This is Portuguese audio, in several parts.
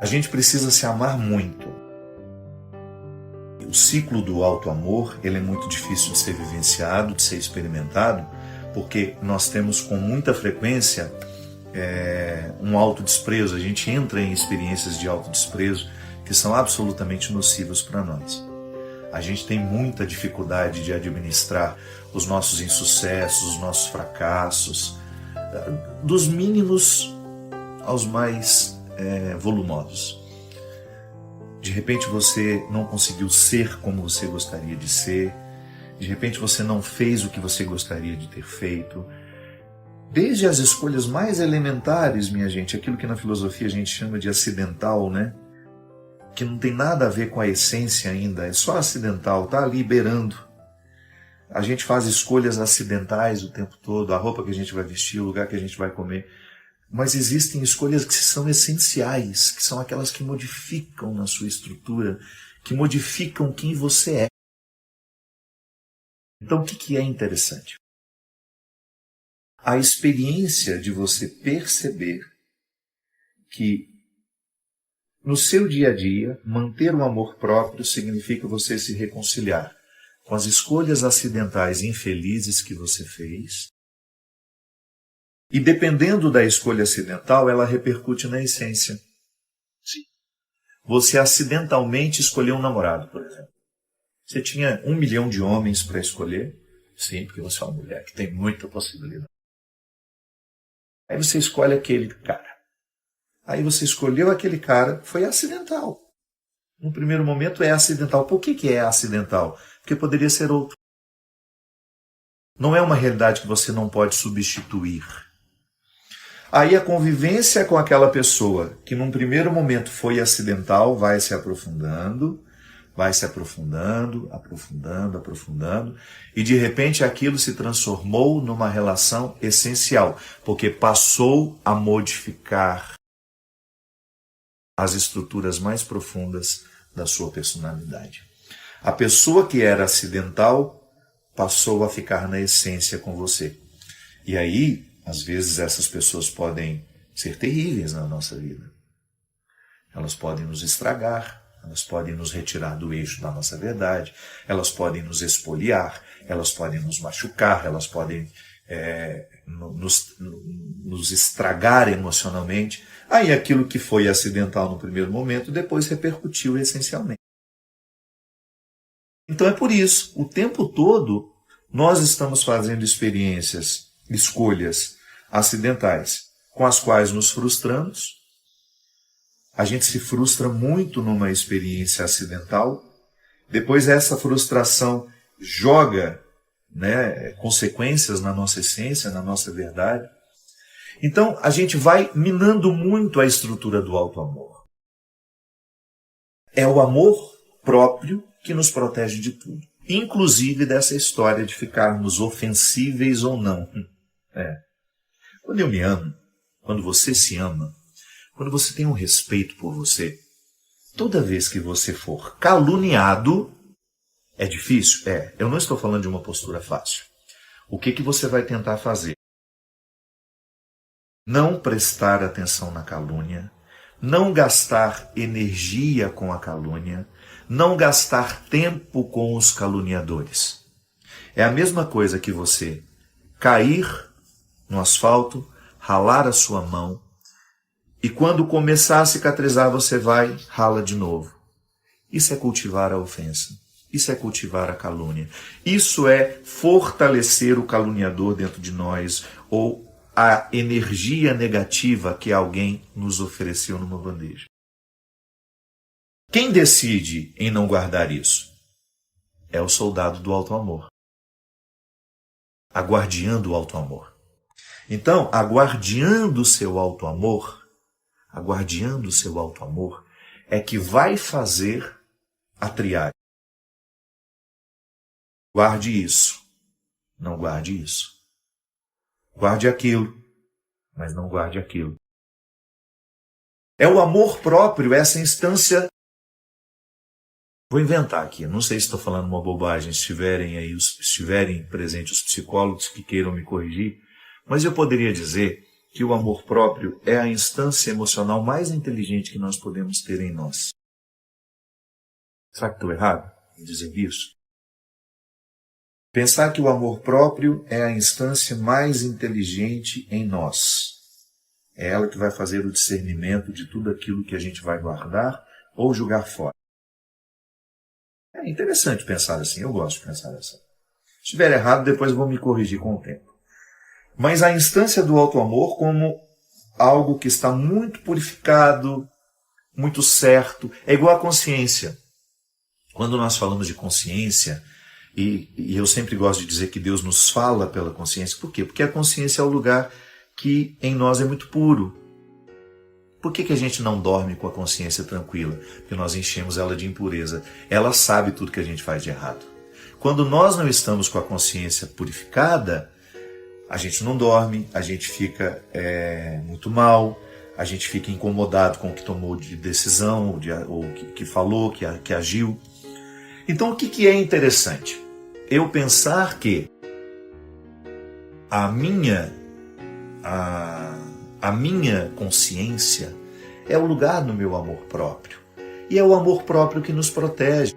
A gente precisa se amar muito. O ciclo do auto-amor, ele é muito difícil de ser vivenciado, de ser experimentado, porque nós temos com muita frequência um autodesprezo. A gente entra em experiências de autodesprezo que são absolutamente nocivas para nós. A gente tem muita dificuldade de administrar os nossos insucessos, os nossos fracassos, dos mínimos aos mais volumosos. De repente você não conseguiu ser como você gostaria de ser, de repente você não fez o que você gostaria de ter feito. Desde as escolhas mais elementares, minha gente, aquilo que na filosofia a gente chama de acidental, né? Que não tem nada a ver com a essência ainda, é só acidental, está ali beirando. A gente faz escolhas acidentais o tempo todo, a roupa que a gente vai vestir, o lugar que a gente vai comer. Mas existem escolhas que são essenciais, que são aquelas que modificam na sua estrutura, que modificam quem você é. Então o que é interessante? A experiência de você perceber que no seu dia a dia, manter o amor próprio significa você se reconciliar com as escolhas acidentais infelizes que você fez. E dependendo da escolha acidental, ela repercute na essência. Sim. Você acidentalmente escolheu um namorado, por exemplo. Você tinha 1 milhão de homens para escolher. Sim, porque você é uma mulher que tem muita possibilidade. Aí você escolhe aquele cara. Aí você escolheu aquele cara, foi acidental. No primeiro momento é acidental. Por que é acidental? Porque poderia ser outro. Não é uma realidade que você não pode substituir. Aí a convivência com aquela pessoa, que num primeiro momento foi acidental, vai se aprofundando, aprofundando, e de repente aquilo se transformou numa relação essencial, porque passou a modificar as estruturas mais profundas da sua personalidade. A pessoa que era acidental passou a ficar na essência com você. E aí, às vezes, essas pessoas podem ser terríveis na nossa vida. Elas podem nos estragar, elas podem nos retirar do eixo da nossa verdade, elas podem nos espoliar, elas podem nos machucar, elas podem nos estragar emocionalmente. Aí aquilo que foi acidental no primeiro momento, depois repercutiu essencialmente. Então é por isso, o tempo todo, nós estamos fazendo experiências, escolhas acidentais, com as quais nos frustramos. A gente se frustra muito numa experiência acidental. Depois essa frustração joga consequências na nossa essência, na nossa verdade. Então a gente vai minando muito a estrutura do auto-amor. É o amor próprio que nos protege de tudo. Inclusive dessa história de ficarmos ofensíveis ou não. Quando eu me amo, quando você se ama, quando você tem um respeito por você, toda vez que você for caluniado, é difícil? Eu não estou falando de uma postura fácil. O que você vai tentar fazer? Não prestar atenção na calúnia, não gastar energia com a calúnia, não gastar tempo com os caluniadores. É a mesma coisa que você cair no asfalto, ralar a sua mão, e quando começar a cicatrizar, você vai, rala de novo. Isso é cultivar a ofensa. Isso é cultivar a calúnia. Isso é fortalecer o caluniador dentro de nós, ou a energia negativa que alguém nos ofereceu numa bandeja. Quem decide em não guardar isso? É o soldado do auto-amor. A guardiã do auto-amor. Então, a guardiã do seu auto-amor, é que vai fazer a triagem. Guarde isso, não guarde isso. Guarde aquilo, mas não guarde aquilo. É o amor próprio, essa instância. Vou inventar aqui, não sei se estou falando uma bobagem, estiverem presentes os psicólogos que queiram me corrigir, mas eu poderia dizer que o amor próprio é a instância emocional mais inteligente que nós podemos ter em nós. Será que estou errado em dizer isso? Pensar que o amor próprio é a instância mais inteligente em nós. É ela que vai fazer o discernimento de tudo aquilo que a gente vai guardar ou jogar fora. É interessante pensar assim, eu gosto de pensar assim. Se estiver errado, depois eu vou me corrigir com o tempo. Mas a instância do auto-amor como algo que está muito purificado, muito certo, é igual à consciência. Quando nós falamos de consciência, e eu sempre gosto de dizer que Deus nos fala pela consciência, por quê? Porque a consciência é o lugar que em nós é muito puro. Por que a gente não dorme com a consciência tranquila? Porque nós enchemos ela de impureza. Ela sabe tudo que a gente faz de errado. Quando nós não estamos com a consciência purificada, a gente não dorme, a gente fica muito mal, a gente fica incomodado com o que tomou de decisão, ou que falou, que agiu. Então o que é interessante? Eu pensar que a minha consciência é o lugar do meu amor próprio. E é o amor próprio que nos protege.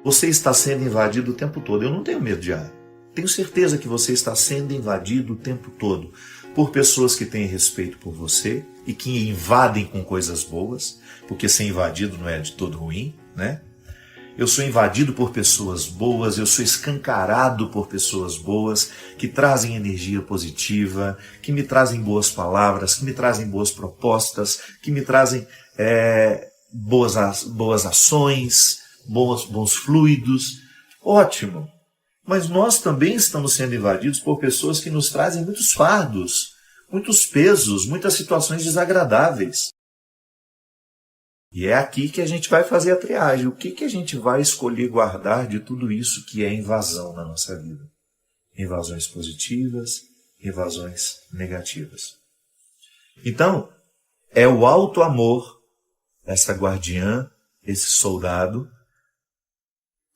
Você está sendo invadido o tempo todo. Eu não tenho medo de ar. Tenho certeza que você está sendo invadido o tempo todo por pessoas que têm respeito por você e que invadem com coisas boas, porque ser invadido não é de todo ruim, né? Eu sou invadido por pessoas boas, eu sou escancarado por pessoas boas, que trazem energia positiva, que me trazem boas palavras, que me trazem boas propostas, que me trazem boas ações, bons fluidos. Ótimo! Mas nós também estamos sendo invadidos por pessoas que nos trazem muitos fardos, muitos pesos, muitas situações desagradáveis. E é aqui que a gente vai fazer a triagem. O que a gente vai escolher guardar de tudo isso que é invasão na nossa vida? Invasões positivas, invasões negativas. Então, é o auto-amor, essa guardiã, esse soldado,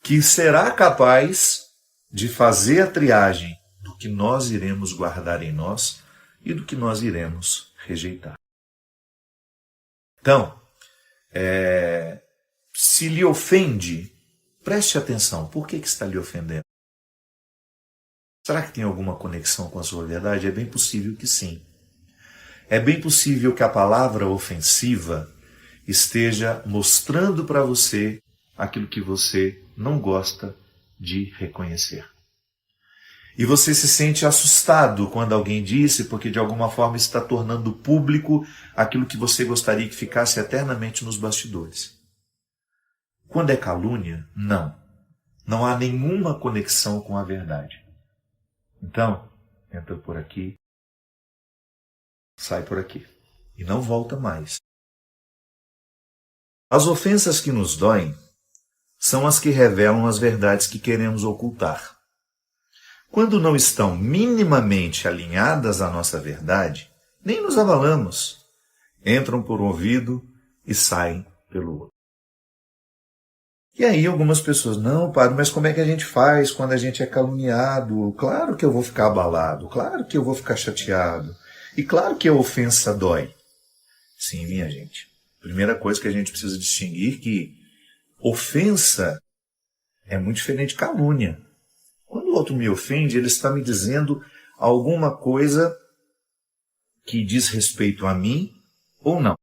que será capaz de fazer a triagem do que nós iremos guardar em nós e do que nós iremos rejeitar. Então, se lhe ofende, preste atenção. Por que está lhe ofendendo? Será que tem alguma conexão com a sua verdade? É bem possível que sim. É bem possível que a palavra ofensiva esteja mostrando para você aquilo que você não gosta de reconhecer. E você se sente assustado quando alguém disse, porque de alguma forma está tornando público aquilo que você gostaria que ficasse eternamente nos bastidores. Quando é calúnia, não. Não há nenhuma conexão com a verdade. Então, entra por aqui, sai por aqui. E não volta mais. As ofensas que nos doem são as que revelam as verdades que queremos ocultar. Quando não estão minimamente alinhadas à nossa verdade, nem nos abalamos. Entram por um ouvido e saem pelo outro. E aí algumas pessoas, não, padre, mas como é que a gente faz quando a gente é caluniado? Claro que eu vou ficar abalado, claro que eu vou ficar chateado. E claro que a ofensa dói. Sim, minha gente. Primeira coisa que a gente precisa distinguir que ofensa é muito diferente de calúnia. Quando o outro me ofende, ele está me dizendo alguma coisa que diz respeito a mim ou não.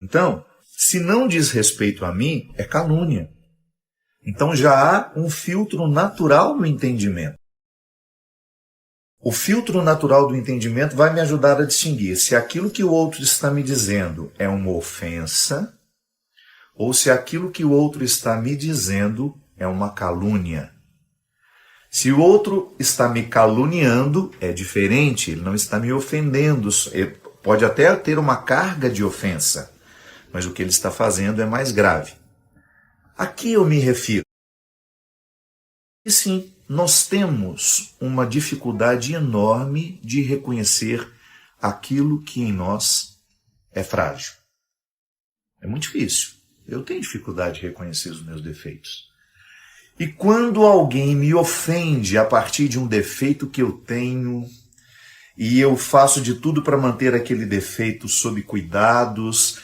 Então, se não diz respeito a mim, é calúnia. Então já há um filtro natural do entendimento. O filtro natural do entendimento vai me ajudar a distinguir se aquilo que o outro está me dizendo é uma ofensa ou se aquilo que o outro está me dizendo é uma calúnia. Se o outro está me caluniando, é diferente, ele não está me ofendendo. Ele pode até ter uma carga de ofensa, mas o que ele está fazendo é mais grave. Aqui eu me refiro. E sim, nós temos uma dificuldade enorme de reconhecer aquilo que em nós é frágil. É muito difícil. Eu tenho dificuldade de reconhecer os meus defeitos. E quando alguém me ofende a partir de um defeito que eu tenho, e eu faço de tudo para manter aquele defeito sob cuidados,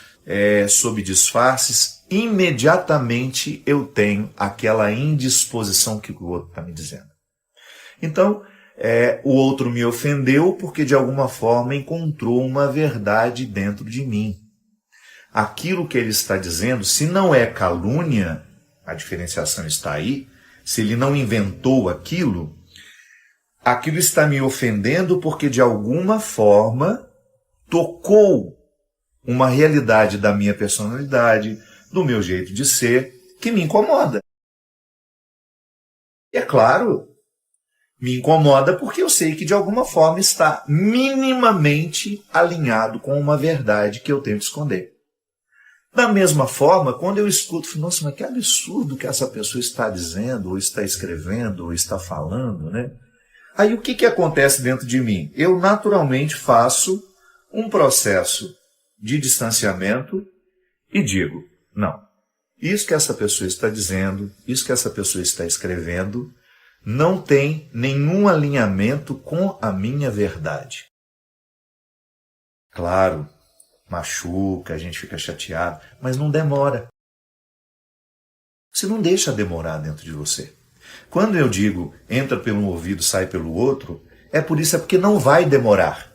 sob disfarces, imediatamente eu tenho aquela indisposição que o outro está me dizendo. Então, o outro me ofendeu porque de alguma forma encontrou uma verdade dentro de mim. Aquilo que ele está dizendo, se não é calúnia, a diferenciação está aí, se ele não inventou aquilo está me ofendendo porque de alguma forma tocou uma realidade da minha personalidade, do meu jeito de ser, que me incomoda. E é claro, me incomoda porque eu sei que de alguma forma está minimamente alinhado com uma verdade que eu tento esconder. Da mesma forma, quando eu escuto, nossa, mas que absurdo que essa pessoa está dizendo, ou está escrevendo, ou está falando, né? Aí o que acontece dentro de mim? Eu naturalmente faço um processo de distanciamento e digo, não, isso que essa pessoa está dizendo, isso que essa pessoa está escrevendo, não tem nenhum alinhamento com a minha verdade. Claro, machuca, a gente fica chateado, mas não demora. Você não deixa demorar dentro de você. Quando eu digo entra pelo um ouvido, sai pelo outro, é porque não vai demorar.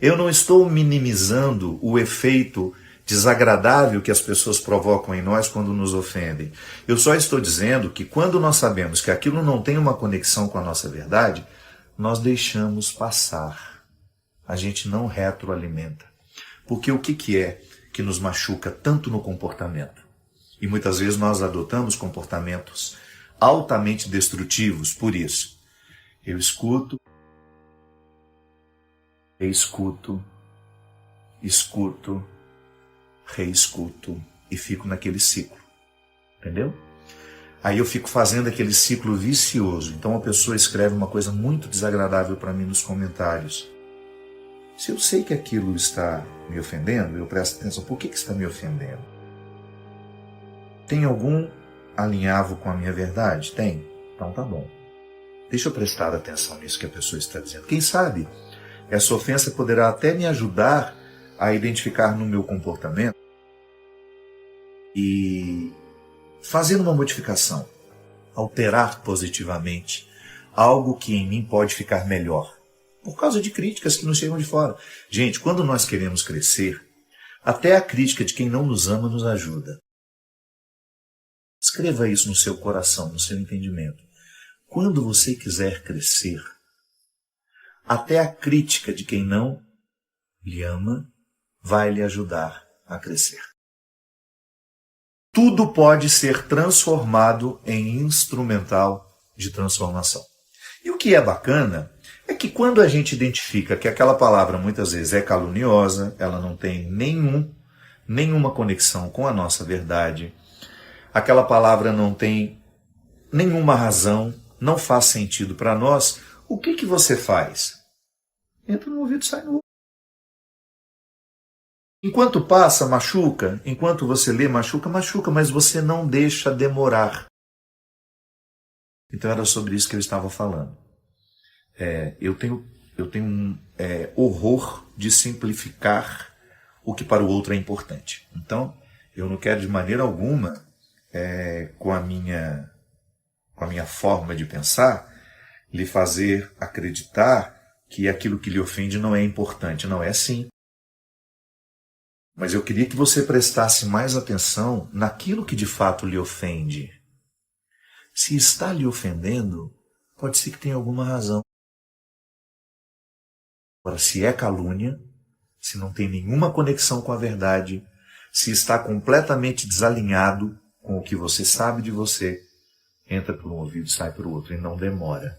Eu não estou minimizando o efeito desagradável que as pessoas provocam em nós quando nos ofendem. Eu só estou dizendo que quando nós sabemos que aquilo não tem uma conexão com a nossa verdade, nós deixamos passar. A gente não retroalimenta. Porque o que é que nos machuca tanto no comportamento? E muitas vezes nós adotamos comportamentos altamente destrutivos por isso. Eu escuto, reescuto, escuto, reescuto e fico naquele ciclo. Entendeu? Aí eu fico fazendo aquele ciclo vicioso. Então a pessoa escreve uma coisa muito desagradável para mim nos comentários. Se eu sei que aquilo está me ofendendo, eu presto atenção. Por que está me ofendendo? Tem algum alinhavo com a minha verdade? Tem? Então tá bom. Deixa eu prestar atenção nisso que a pessoa está dizendo. Quem sabe essa ofensa poderá até me ajudar a identificar no meu comportamento e fazer uma modificação, alterar positivamente algo que em mim pode ficar melhor. Por causa de críticas que nos chegam de fora. Gente, quando nós queremos crescer, até a crítica de quem não nos ama nos ajuda. Escreva isso no seu coração, no seu entendimento. Quando você quiser crescer, até a crítica de quem não lhe ama vai lhe ajudar a crescer. Tudo pode ser transformado em instrumental de transformação. E o que é bacana é que quando a gente identifica que aquela palavra muitas vezes é caluniosa, ela não tem nenhuma conexão com a nossa verdade, aquela palavra não tem nenhuma razão, não faz sentido para nós, o que você faz? Entra no ouvido e sai no outro. Enquanto passa, machuca. Enquanto você lê, machuca, mas você não deixa demorar. Então era sobre isso que eu estava falando. Eu tenho um horror de simplificar o que para o outro é importante. Então, eu não quero de maneira alguma, com a minha forma de pensar, lhe fazer acreditar que aquilo que lhe ofende não é importante. Não é assim. Mas eu queria que você prestasse mais atenção naquilo que de fato lhe ofende. Se está lhe ofendendo, pode ser que tenha alguma razão. Agora, se é calúnia, se não tem nenhuma conexão com a verdade, se está completamente desalinhado com o que você sabe de você, entra por um ouvido e sai por outro, e não demora.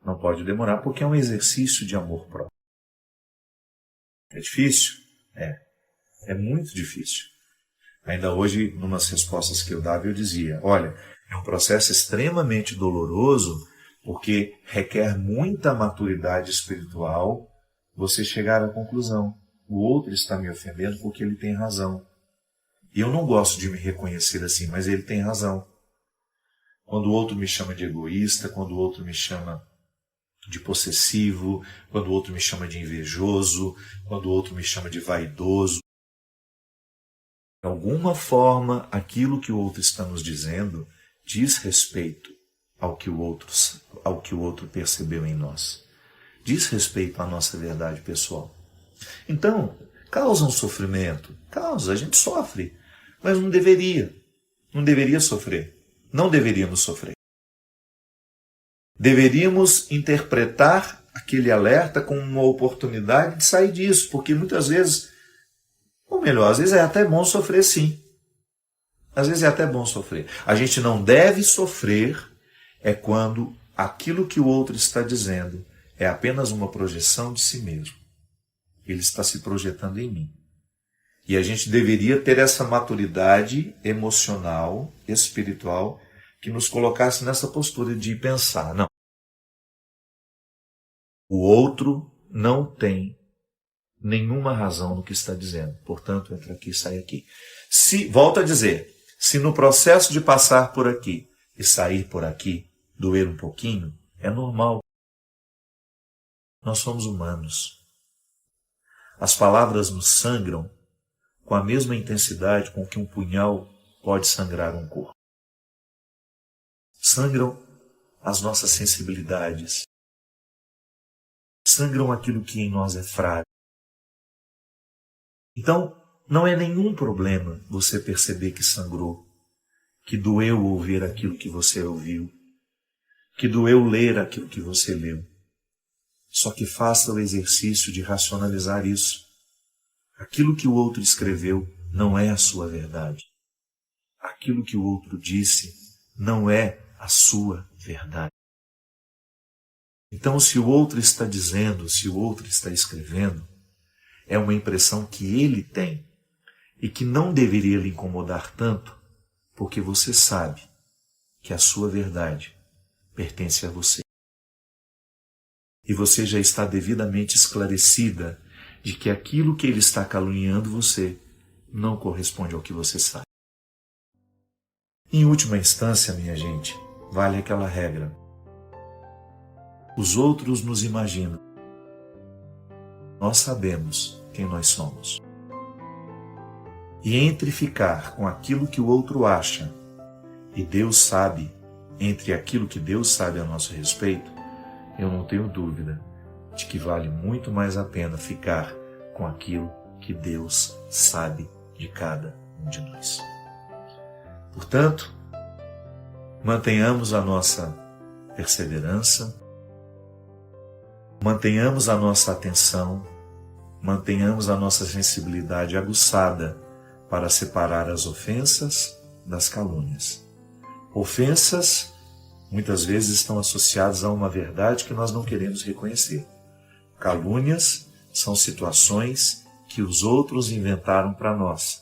Não pode demorar porque é um exercício de amor próprio. É difícil? É muito difícil. Ainda hoje, numas respostas que eu dava, eu dizia, olha, é um processo extremamente doloroso porque requer muita maturidade espiritual você chegar à conclusão. O outro está me ofendendo porque ele tem razão. E eu não gosto de me reconhecer assim, mas ele tem razão. quando o outro me chama de egoísta, quando o outro me chama de possessivo, quando o outro me chama de invejoso, quando o outro me chama de vaidoso. De alguma forma, aquilo que o outro está nos dizendo diz respeito ao que o outro percebeu em nós. Diz respeito à nossa verdade pessoal. Então, causa um sofrimento. Causa, a gente sofre. Mas não deveria. Não deveria sofrer. Não deveríamos sofrer. Deveríamos interpretar aquele alerta como uma oportunidade de sair disso, porque muitas vezes, ou melhor, às vezes é até bom sofrer sim. Às vezes é até bom sofrer. A gente não deve sofrer quando aquilo que o outro está dizendo é apenas uma projeção de si mesmo. Ele está se projetando em mim. E a gente deveria ter essa maturidade emocional, espiritual, que nos colocasse nessa postura de pensar, não. O outro não tem nenhuma razão no que está dizendo. Portanto, entra aqui e sai aqui. Volto a dizer, se no processo de passar por aqui e sair por aqui, doer um pouquinho, é normal. Nós somos humanos. As palavras nos sangram com a mesma intensidade com que um punhal pode sangrar um corpo. Sangram as nossas sensibilidades. Sangram aquilo que em nós é frágil. Então, não é nenhum problema você perceber que sangrou, que doeu ouvir aquilo que você ouviu, que doeu ler aquilo que você leu. Só que faça o exercício de racionalizar isso. Aquilo que o outro escreveu não é a sua verdade. Aquilo que o outro disse não é a sua verdade. Então, se o outro está dizendo, se o outro está escrevendo, é uma impressão que ele tem e que não deveria lhe incomodar tanto, porque você sabe que a sua verdade pertence a você. E você já está devidamente esclarecida de que aquilo que ele está caluniando você não corresponde ao que você sabe. Em última instância, minha gente, vale aquela regra. Os outros nos imaginam. Nós sabemos quem nós somos. E entre ficar com aquilo que o outro acha e Deus sabe, entre aquilo que Deus sabe a nosso respeito, eu não tenho dúvida de que vale muito mais a pena ficar com aquilo que Deus sabe de cada um de nós. Portanto, mantenhamos a nossa perseverança, mantenhamos a nossa atenção, mantenhamos a nossa sensibilidade aguçada para separar as ofensas das calúnias. Ofensas muitas vezes estão associadas a uma verdade que nós não queremos reconhecer. Calúnias são situações que os outros inventaram para nós,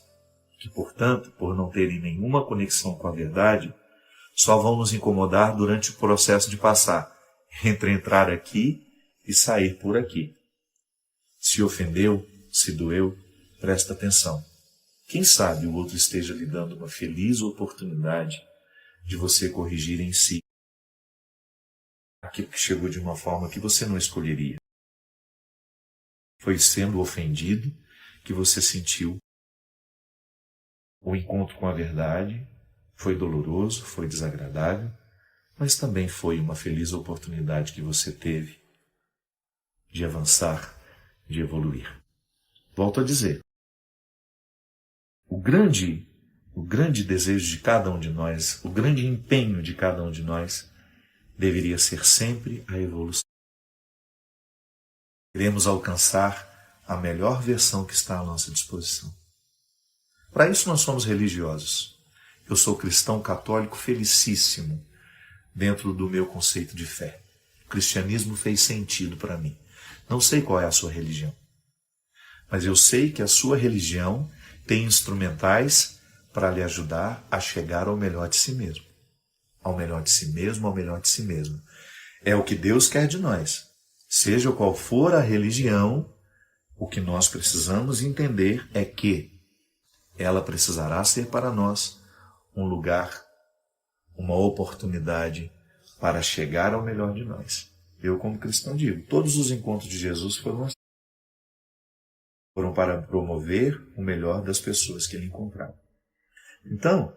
que, portanto, por não terem nenhuma conexão com a verdade, só vão nos incomodar durante o processo de passar, entre entrar aqui e sair por aqui. Se ofendeu, se doeu, presta atenção. Quem sabe o outro esteja lhe dando uma feliz oportunidade de você corrigir em si aquilo que chegou de uma forma que você não escolheria. Foi sendo ofendido que você sentiu o encontro com a verdade, foi doloroso, foi desagradável, mas também foi uma feliz oportunidade que você teve de avançar, de evoluir. Volto a dizer, o grande desejo de cada um de nós, o grande empenho de cada um de nós, deveria ser sempre a evolução. Queremos alcançar a melhor versão que está à nossa disposição. Para isso nós somos religiosos. Eu sou cristão católico felicíssimo dentro do meu conceito de fé. O cristianismo fez sentido para mim. Não sei qual é a sua religião, mas eu sei que a sua religião tem instrumentais para lhe ajudar a chegar ao melhor de si mesmo. Ao melhor de si mesmo, ao melhor de si mesmo. É o que Deus quer de nós. Seja qual for a religião, o que nós precisamos entender é que ela precisará ser para nós um lugar uma oportunidade para chegar ao melhor de nós. Eu, como cristão, digo, todos os encontros de Jesus foram para promover o melhor das pessoas que ele encontrava. Então,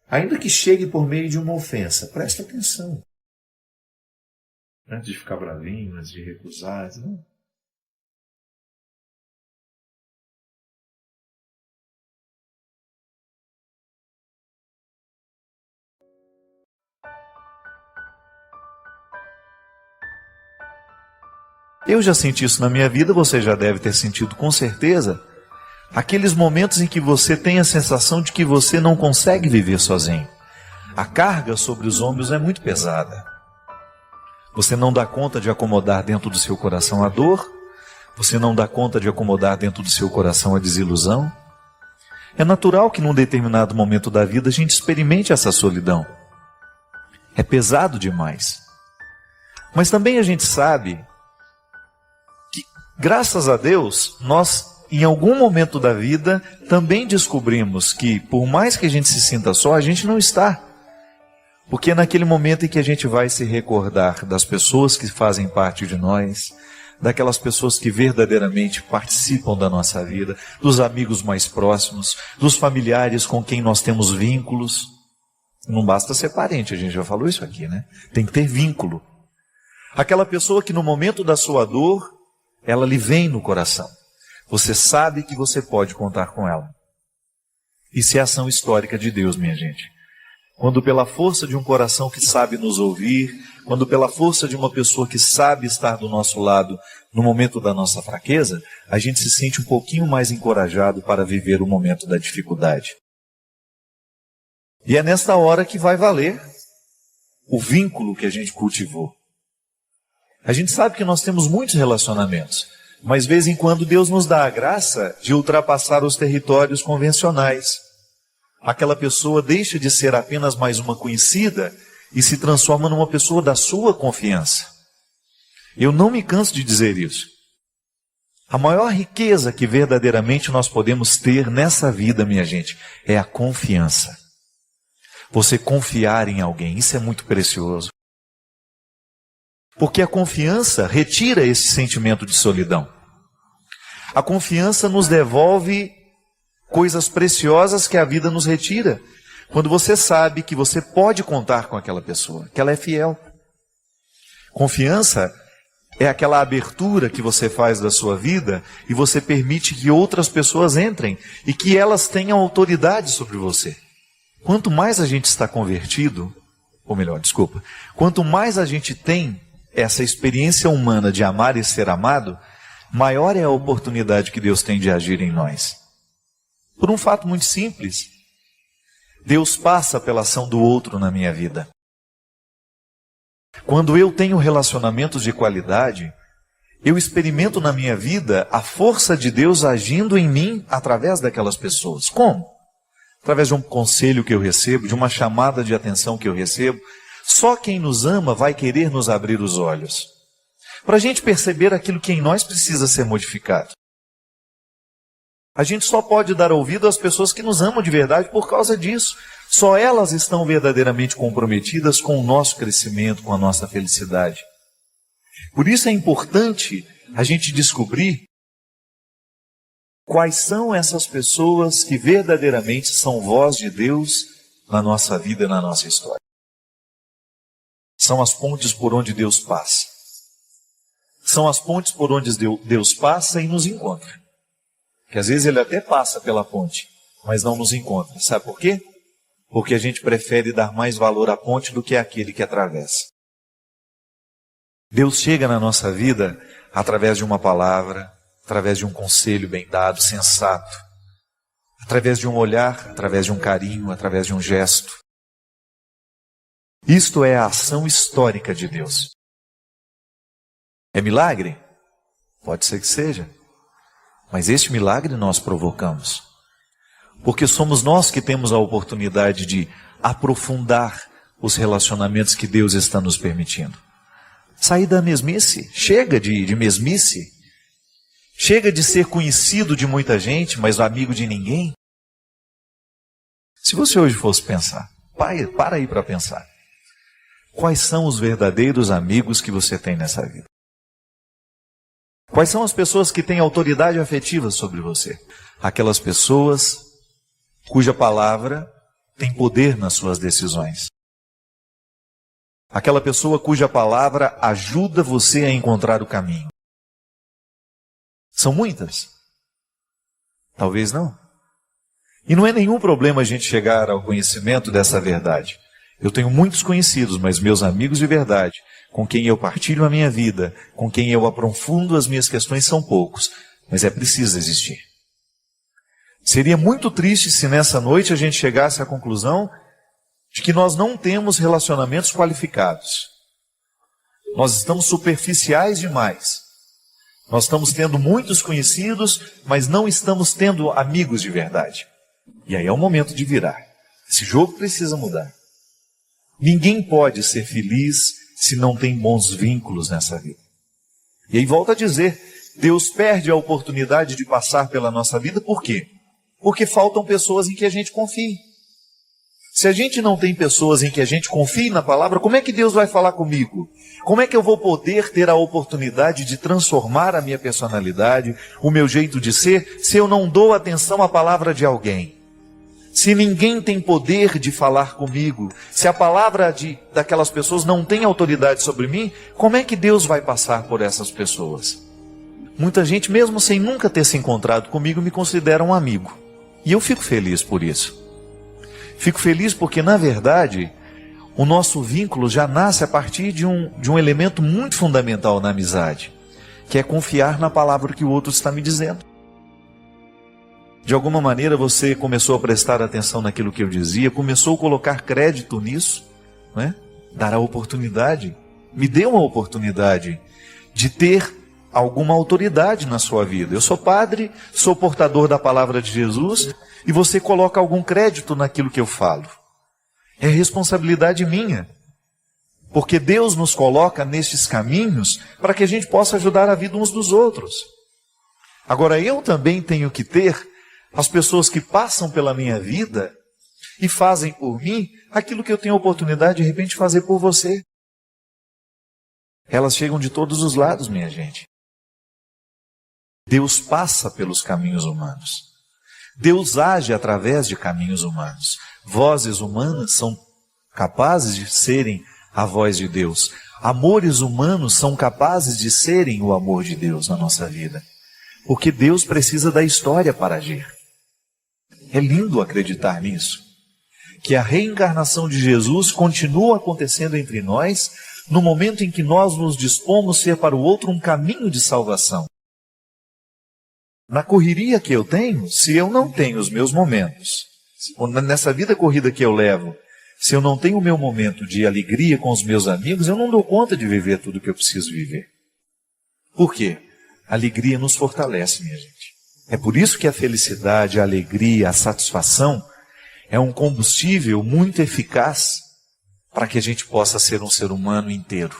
ainda que chegue por meio de uma ofensa, presta atenção. Antes de ficar bravinho, antes de recusar, não. Eu já senti isso na minha vida, você já deve ter sentido com certeza. Aqueles momentos em que você tem a sensação de que você não consegue viver sozinho. A carga sobre os ombros é muito pesada. Você não dá conta de acomodar dentro do seu coração a dor. Você não dá conta de acomodar dentro do seu coração a desilusão. É natural que num determinado momento da vida a gente experimente essa solidão. É pesado demais. Mas também a gente sabe que, graças a Deus, nós, em algum momento da vida, também descobrimos que, por mais que a gente se sinta só, a gente não está. Porque é naquele momento em que a gente vai se recordar das pessoas que fazem parte de nós, daquelas pessoas que verdadeiramente participam da nossa vida, dos amigos mais próximos, dos familiares com quem nós temos vínculos. Não basta ser parente, a gente já falou isso aqui, né? Tem que ter vínculo. Aquela pessoa que no momento da sua dor, ela lhe vem no coração. Você sabe que você pode contar com ela. Isso é ação histórica de Deus, minha gente. Quando pela força de um coração que sabe nos ouvir, quando pela força de uma pessoa que sabe estar do nosso lado no momento da nossa fraqueza, a gente se sente um pouquinho mais encorajado para viver o momento da dificuldade. E é nesta hora que vai valer o vínculo que a gente cultivou. A gente sabe que nós temos muitos relacionamentos, mas de vez em quando Deus nos dá a graça de ultrapassar os territórios convencionais. Aquela pessoa deixa de ser apenas mais uma conhecida e se transforma numa pessoa da sua confiança. Eu não me canso de dizer isso. A maior riqueza que verdadeiramente nós podemos ter nessa vida, minha gente, é a confiança. Você confiar em alguém, isso é muito precioso. Porque a confiança retira esse sentimento de solidão. A confiança nos devolve coisas preciosas que a vida nos retira. Quando você sabe que você pode contar com aquela pessoa, que ela é fiel. Confiança é aquela abertura que você faz da sua vida e você permite que outras pessoas entrem e que elas tenham autoridade sobre você. Quanto mais a gente está convertido, ou melhor, desculpa, quanto mais a gente tem essa experiência humana de amar e ser amado, maior é a oportunidade que Deus tem de agir em nós. Por um fato muito simples, Deus passa pela ação do outro na minha vida. Quando eu tenho relacionamentos de qualidade, eu experimento na minha vida a força de Deus agindo em mim através daquelas pessoas. Como? Através de um conselho que eu recebo, de uma chamada de atenção que eu recebo. Só quem nos ama vai querer nos abrir os olhos, para a gente perceber aquilo que em nós precisa ser modificado. A gente só pode dar ouvido às pessoas que nos amam de verdade por causa disso. Só elas estão verdadeiramente comprometidas com o nosso crescimento, com a nossa felicidade. Por isso é importante a gente descobrir quais são essas pessoas que verdadeiramente são voz de Deus na nossa vida e na nossa história. São as pontes por onde Deus passa. São as pontes por onde Deus passa e nos encontra. Que às vezes Ele até passa pela ponte, mas não nos encontra. Sabe por quê? Porque a gente prefere dar mais valor à ponte do que àquele que atravessa. Deus chega na nossa vida através de uma palavra, através de um conselho bem dado, sensato, através de um olhar, através de um carinho, através de um gesto. Isto é a ação histórica de Deus. É milagre? Pode ser que seja. Mas este milagre nós provocamos. Porque somos nós que temos a oportunidade de aprofundar os relacionamentos que Deus está nos permitindo. Sair da mesmice. Chega de mesmice. Chega de ser conhecido de muita gente, mas amigo de ninguém. Se você hoje fosse pensar, Para aí para pensar. Quais são os verdadeiros amigos que você tem nessa vida? Quais são as pessoas que têm autoridade afetiva sobre você? Aquelas pessoas cuja palavra tem poder nas suas decisões. Aquela pessoa cuja palavra ajuda você a encontrar o caminho. São muitas? Talvez não. E não é nenhum problema a gente chegar ao conhecimento dessa verdade. Eu tenho muitos conhecidos, mas meus amigos de verdade, com quem eu partilho a minha vida, com quem eu aprofundo as minhas questões, são poucos. Mas é preciso existir. Seria muito triste se nessa noite a gente chegasse à conclusão de que nós não temos relacionamentos qualificados. Nós estamos superficiais demais. Nós estamos tendo muitos conhecidos, mas não estamos tendo amigos de verdade. E aí é o momento de virar. Esse jogo precisa mudar. Ninguém pode ser feliz se não tem bons vínculos nessa vida. E aí volta a dizer, Deus perde a oportunidade de passar pela nossa vida, por quê? Porque faltam pessoas em que a gente confie. Se a gente não tem pessoas em que a gente confie na palavra, como é que Deus vai falar comigo? Como é que eu vou poder ter a oportunidade de transformar a minha personalidade, o meu jeito de ser, se eu não dou atenção à palavra de alguém? Se ninguém tem poder de falar comigo, se a palavra daquelas pessoas não tem autoridade sobre mim, como é que Deus vai passar por essas pessoas? Muita gente, mesmo sem nunca ter se encontrado comigo, me considera um amigo. E eu fico feliz por isso. Fico feliz porque, na verdade, o nosso vínculo já nasce a partir de um elemento muito fundamental na amizade, que é confiar na palavra que o outro está me dizendo. De alguma maneira você começou a prestar atenção naquilo que eu dizia, começou a colocar crédito nisso, né? Dar a oportunidade, me deu uma oportunidade de ter alguma autoridade na sua vida. Eu sou padre, sou portador da palavra de Jesus, e você coloca algum crédito naquilo que eu falo. É responsabilidade minha, porque Deus nos coloca nestes caminhos para que a gente possa ajudar a vida uns dos outros. Agora eu também tenho que ter as pessoas que passam pela minha vida e fazem por mim aquilo que eu tenho a oportunidade de repente fazer por você. Elas chegam de todos os lados, minha gente. Deus passa pelos caminhos humanos. Deus age através de caminhos humanos. Vozes humanas são capazes de serem a voz de Deus. Amores humanos são capazes de serem o amor de Deus na nossa vida. Porque Deus precisa da história para agir. É lindo acreditar nisso. Que a reencarnação de Jesus continua acontecendo entre nós no momento em que nós nos dispomos a ser para o outro um caminho de salvação. Na correria que eu tenho, se eu não tenho os meus momentos, nessa vida corrida que eu levo, se eu não tenho o meu momento de alegria com os meus amigos, eu não dou conta de viver tudo o que eu preciso viver. Por quê? A alegria nos fortalece, minha gente. É por isso que a felicidade, a alegria, a satisfação é um combustível muito eficaz para que a gente possa ser um ser humano inteiro.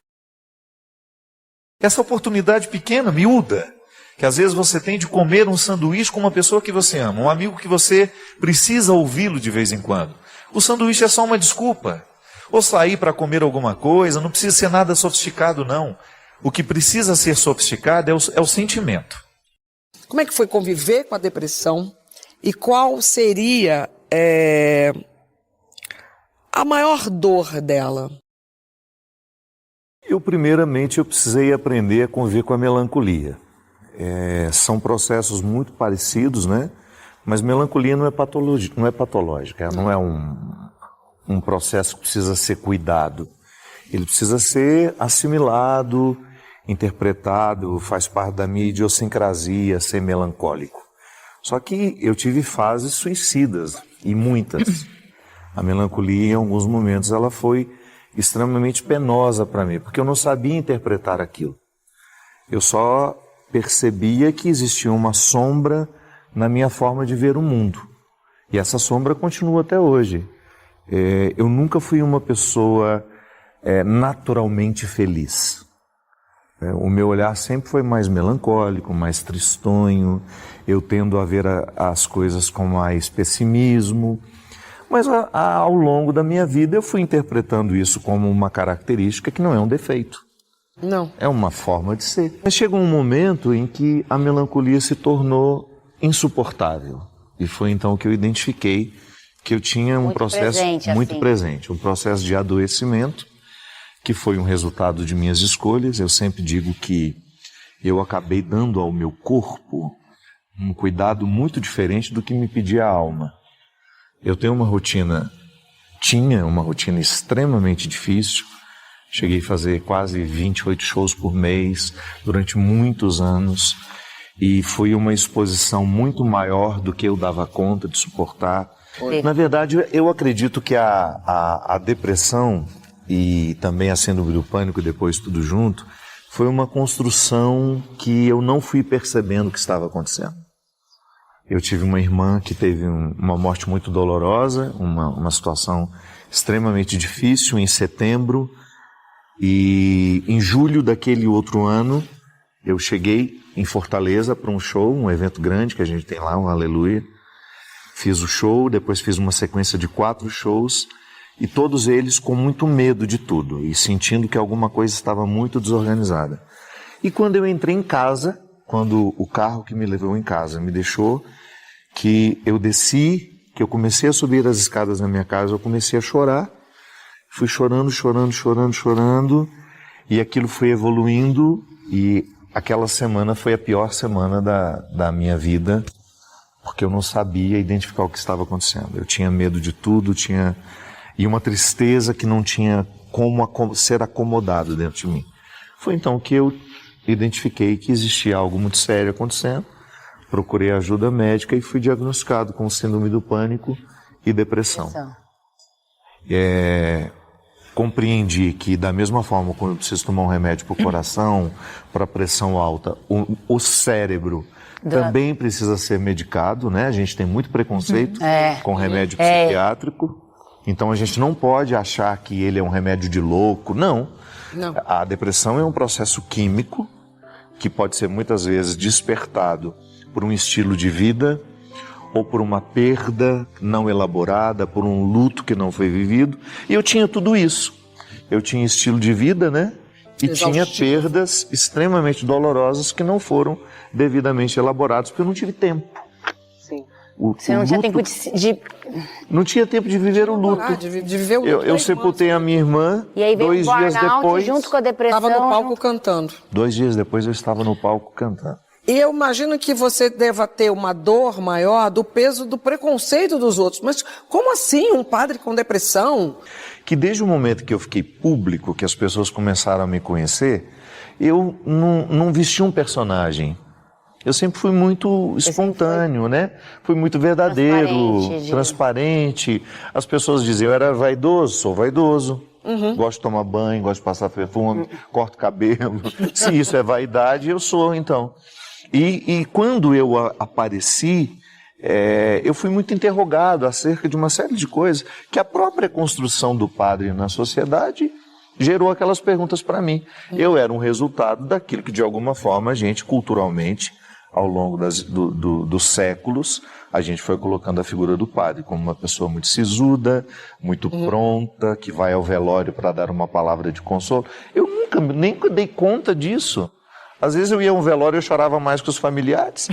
Essa oportunidade pequena, miúda, que às vezes você tem de comer um sanduíche com uma pessoa que você ama, um amigo que você precisa ouvi-lo de vez em quando. O sanduíche é só uma desculpa. Ou sair para comer alguma coisa, não precisa ser nada sofisticado, não. O que precisa ser sofisticado é o sentimento. Como é que foi conviver com a depressão? E qual seria a maior dor dela? Primeiramente, eu precisei aprender a conviver com a melancolia. São processos muito parecidos, né? Mas melancolia não é patológica, não é um processo que precisa ser cuidado. Ele precisa ser assimilado, interpretado, faz parte da minha idiosincrasia ser melancólico. Só que eu tive fases suicidas, e muitas. A melancolia, em alguns momentos, ela foi extremamente penosa para mim, porque eu não sabia interpretar aquilo. Eu só percebia que existia uma sombra na minha forma de ver o mundo. E essa sombra continua até hoje. Eu nunca fui uma pessoa naturalmente feliz. O meu olhar sempre foi mais melancólico, mais tristonho. Eu tendo a ver as coisas com mais pessimismo. Mas ao longo da minha vida eu fui interpretando isso como uma característica que não é um defeito. Não. É uma forma de ser. Mas chegou um momento em que a melancolia se tornou insuportável. E foi então que eu identifiquei que eu tinha um Muito processo presente, muito assim. presente, um processo de adoecimento, que foi um resultado de minhas escolhas. Eu sempre digo que eu acabei dando ao meu corpo um cuidado muito diferente do que me pedia a alma. Eu tinha uma rotina extremamente difícil. Cheguei a fazer quase 28 shows por mês durante muitos anos e foi uma exposição muito maior do que eu dava conta de suportar. Na verdade, eu acredito que a depressão e também a síndrome do pânico, depois tudo junto, foi uma construção que eu não fui percebendo que estava acontecendo. Eu tive uma irmã que teve uma morte muito dolorosa, uma situação extremamente difícil em setembro. E em julho daquele outro ano, eu cheguei em Fortaleza para um show, um evento grande que a gente tem lá, um Aleluia. Fiz o show, depois fiz uma sequência de 4 shows, e todos eles com muito medo de tudo, e sentindo que alguma coisa estava muito desorganizada. E quando eu entrei em casa, quando o carro que me levou em casa me deixou, que eu desci, que eu comecei a subir as escadas da minha casa, eu comecei a chorar. Fui chorando, e aquilo foi evoluindo, e aquela semana foi a pior semana da minha vida, porque eu não sabia identificar o que estava acontecendo. Eu tinha medo de tudo, e uma tristeza que não tinha como ser acomodado dentro de mim. Foi então que eu identifiquei que existia algo muito sério acontecendo, procurei ajuda médica e fui diagnosticado com síndrome do pânico e depressão. Compreendi que da mesma forma como eu preciso tomar um remédio para o coração, para pressão alta, o cérebro também precisa ser medicado, né? A gente tem muito preconceito com remédio psiquiátrico, então a gente não pode achar que ele é um remédio de louco, não. A depressão é um processo químico que pode ser muitas vezes despertado por um estilo de vida, ou por uma perda não elaborada, por um luto que não foi vivido. E eu tinha tudo isso. Eu tinha estilo de vida, né? E tinha perdas extremamente dolorosas que não foram devidamente elaboradas, porque eu não tive tempo. Sim. Você não tinha tempo de... Não tinha tempo de viver o luto. De viver o luto. Eu sepultei a minha irmã, E aí veio 2 dias depois... junto com a depressão. Estava no palco cantando. 2 dias depois eu estava no palco cantando. E eu imagino que você deva ter uma dor maior do peso do preconceito dos outros. Mas como assim um padre com depressão? Que desde o momento que eu fiquei público, que as pessoas começaram a me conhecer, eu não vesti um personagem. Eu sempre fui muito espontâneo, né? Fui muito verdadeiro, transparente. As pessoas diziam, eu era vaidoso, sou vaidoso. Gosto de tomar banho, gosto de passar perfume, corto cabelo. Se isso é vaidade, eu sou, então. E quando eu apareci, eu fui muito interrogado acerca de uma série de coisas que a própria construção do padre na sociedade gerou aquelas perguntas para mim. Eu era um resultado daquilo que, de alguma forma, a gente, culturalmente, ao longo dos séculos, a gente foi colocando a figura do padre como uma pessoa muito sisuda, muito pronta, que vai ao velório para dar uma palavra de consolo. Eu nunca nem dei conta disso. Às vezes eu ia a um velório e eu chorava mais que os familiares.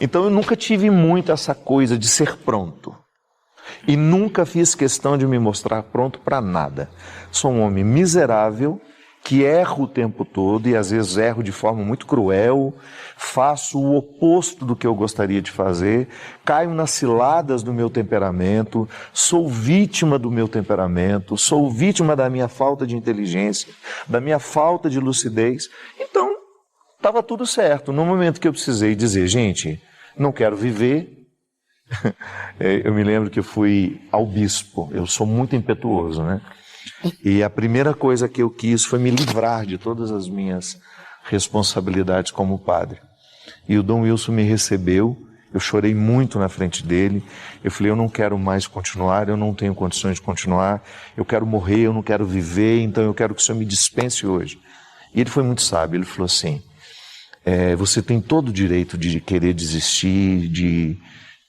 Então eu nunca tive muito essa coisa de ser pronto. E nunca fiz questão de me mostrar pronto para nada. Sou um homem miserável, que erro o tempo todo e às vezes erro de forma muito cruel, faço o oposto do que eu gostaria de fazer, caio nas ciladas do meu temperamento, sou vítima do meu temperamento, sou vítima da minha falta de inteligência, da minha falta de lucidez. Então, estava tudo certo. No momento que eu precisei dizer, gente, não quero viver, eu me lembro que eu fui ao bispo, eu sou muito impetuoso, né? E a primeira coisa que eu quis foi me livrar de todas as minhas responsabilidades como padre. E o Dom Wilson me recebeu, eu chorei muito na frente dele, eu falei, eu não quero mais continuar, eu não tenho condições de continuar, eu quero morrer, eu não quero viver, então eu quero que o senhor me dispense hoje. E ele foi muito sábio, ele falou assim, você tem todo o direito de querer desistir,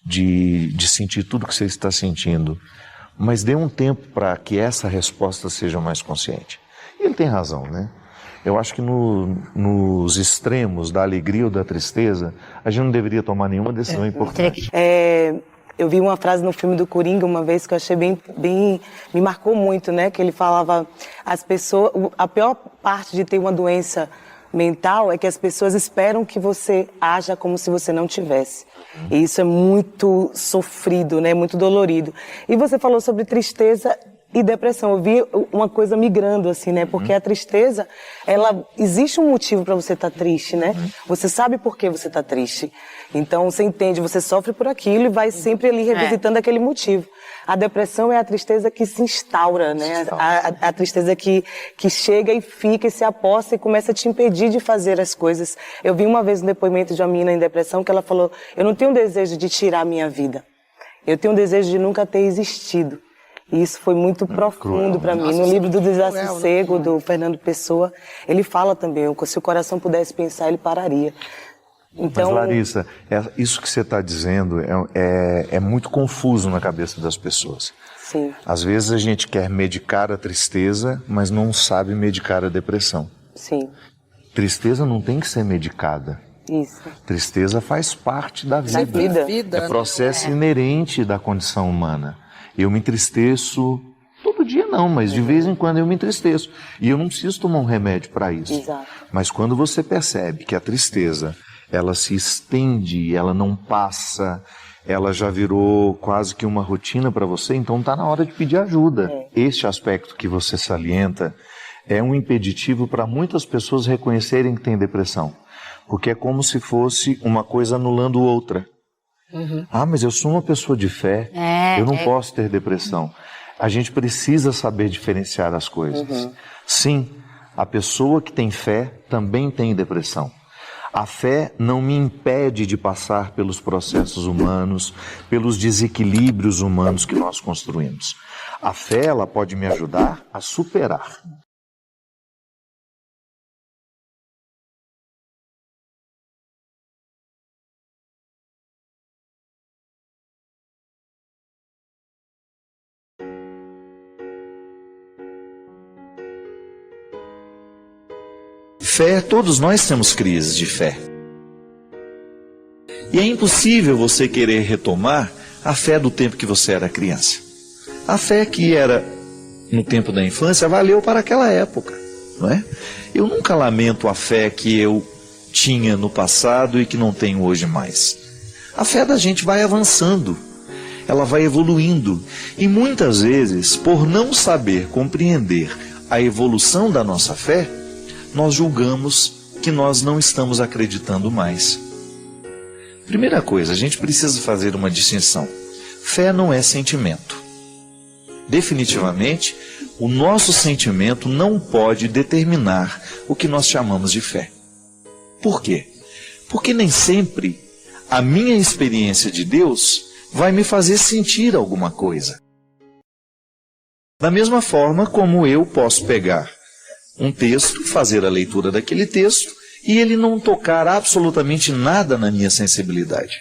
de sentir tudo que você está sentindo, mas dê um tempo para que essa resposta seja mais consciente. E ele tem razão, né? Eu acho que nos extremos da alegria ou da tristeza, a gente não deveria tomar nenhuma decisão importante. Eu vi uma frase no filme do Coringa uma vez que eu achei me marcou muito, né? Que ele falava, a pior parte de ter uma doença mental é que as pessoas esperam que você haja como se você não tivesse. E isso é muito sofrido, né? Muito dolorido. E você falou sobre tristeza e depressão. Eu vi uma coisa migrando, assim, né? Porque a tristeza, existe um motivo para você estar triste, né? Você sabe por que você está triste. Então, você entende, você sofre por aquilo e vai sempre ali revisitando aquele motivo. A depressão é a tristeza que se instaura, né? A tristeza que chega e fica e se aposta e começa a te impedir de fazer as coisas. Eu vi uma vez um depoimento de uma menina em depressão que ela falou, eu não tenho desejo de tirar a minha vida. Eu tenho desejo de nunca ter existido. E isso foi muito profundo para mim. No livro do Desassossego, do Fernando Pessoa, ele fala também, se o coração pudesse pensar, ele pararia. Então, mas, Larissa, isso que você está dizendo é muito confuso na cabeça das pessoas. Sim. Às vezes a gente quer medicar a tristeza, mas não sabe medicar a depressão. Sim. Tristeza não tem que ser medicada. Isso. Tristeza faz parte da vida. É processo inerente da condição humana. Eu me entristeço, todo dia não, mas de vez em quando eu me entristeço. E eu não preciso tomar um remédio para isso. Exato. Mas quando você percebe que a tristeza, ela se estende, ela não passa, ela já virou quase que uma rotina para você, então está na hora de pedir ajuda. Este aspecto que você salienta é um impeditivo para muitas pessoas reconhecerem que tem depressão. Porque é como se fosse uma coisa anulando outra. Ah, mas eu sou uma pessoa de fé, eu não posso ter depressão. A gente precisa saber diferenciar as coisas. Sim, a pessoa que tem fé também tem depressão. A fé não me impede de passar pelos processos humanos, pelos desequilíbrios humanos que nós construímos. A fé, ela pode me ajudar a superar. Fé, todos nós temos crises de fé. E é impossível você querer retomar a fé do tempo que você era criança. A fé que era no tempo da infância valeu para aquela época, não é? Eu nunca lamento a fé que eu tinha no passado e que não tenho hoje mais. A fé da gente vai avançando, ela vai evoluindo. E muitas vezes, por não saber compreender a evolução da nossa fé, nós julgamos que nós não estamos acreditando mais. Primeira coisa, a gente precisa fazer uma distinção. Fé não é sentimento. Definitivamente, o nosso sentimento não pode determinar o que nós chamamos de fé. Por quê? Porque nem sempre a minha experiência de Deus vai me fazer sentir alguma coisa. Da mesma forma como eu posso pegar um texto, fazer a leitura daquele texto e ele não tocar absolutamente nada na minha sensibilidade.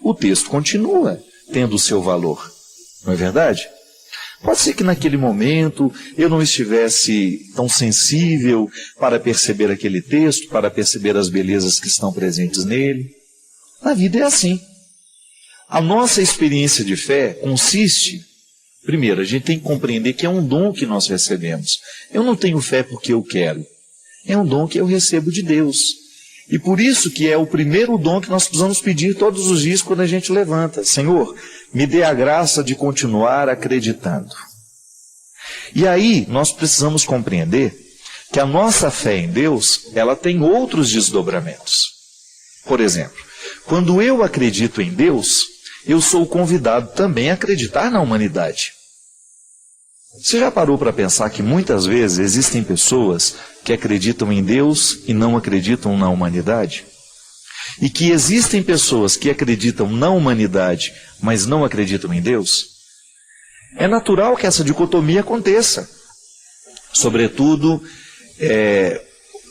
O texto continua tendo o seu valor, não é verdade? Pode ser que naquele momento eu não estivesse tão sensível para perceber aquele texto, para perceber as belezas que estão presentes nele. A vida é assim. A nossa experiência de fé consiste, primeiro, a gente tem que compreender que é um dom que nós recebemos. Eu não tenho fé porque eu quero. É um dom que eu recebo de Deus. E por isso que é o primeiro dom que nós precisamos pedir todos os dias quando a gente levanta. Senhor, me dê a graça de continuar acreditando. E aí nós precisamos compreender que a nossa fé em Deus, ela tem outros desdobramentos. Por exemplo, quando eu acredito em Deus, eu sou convidado também a acreditar na humanidade. Você já parou para pensar que muitas vezes existem pessoas que acreditam em Deus e não acreditam na humanidade? E que existem pessoas que acreditam na humanidade, mas não acreditam em Deus? É natural que essa dicotomia aconteça. Sobretudo,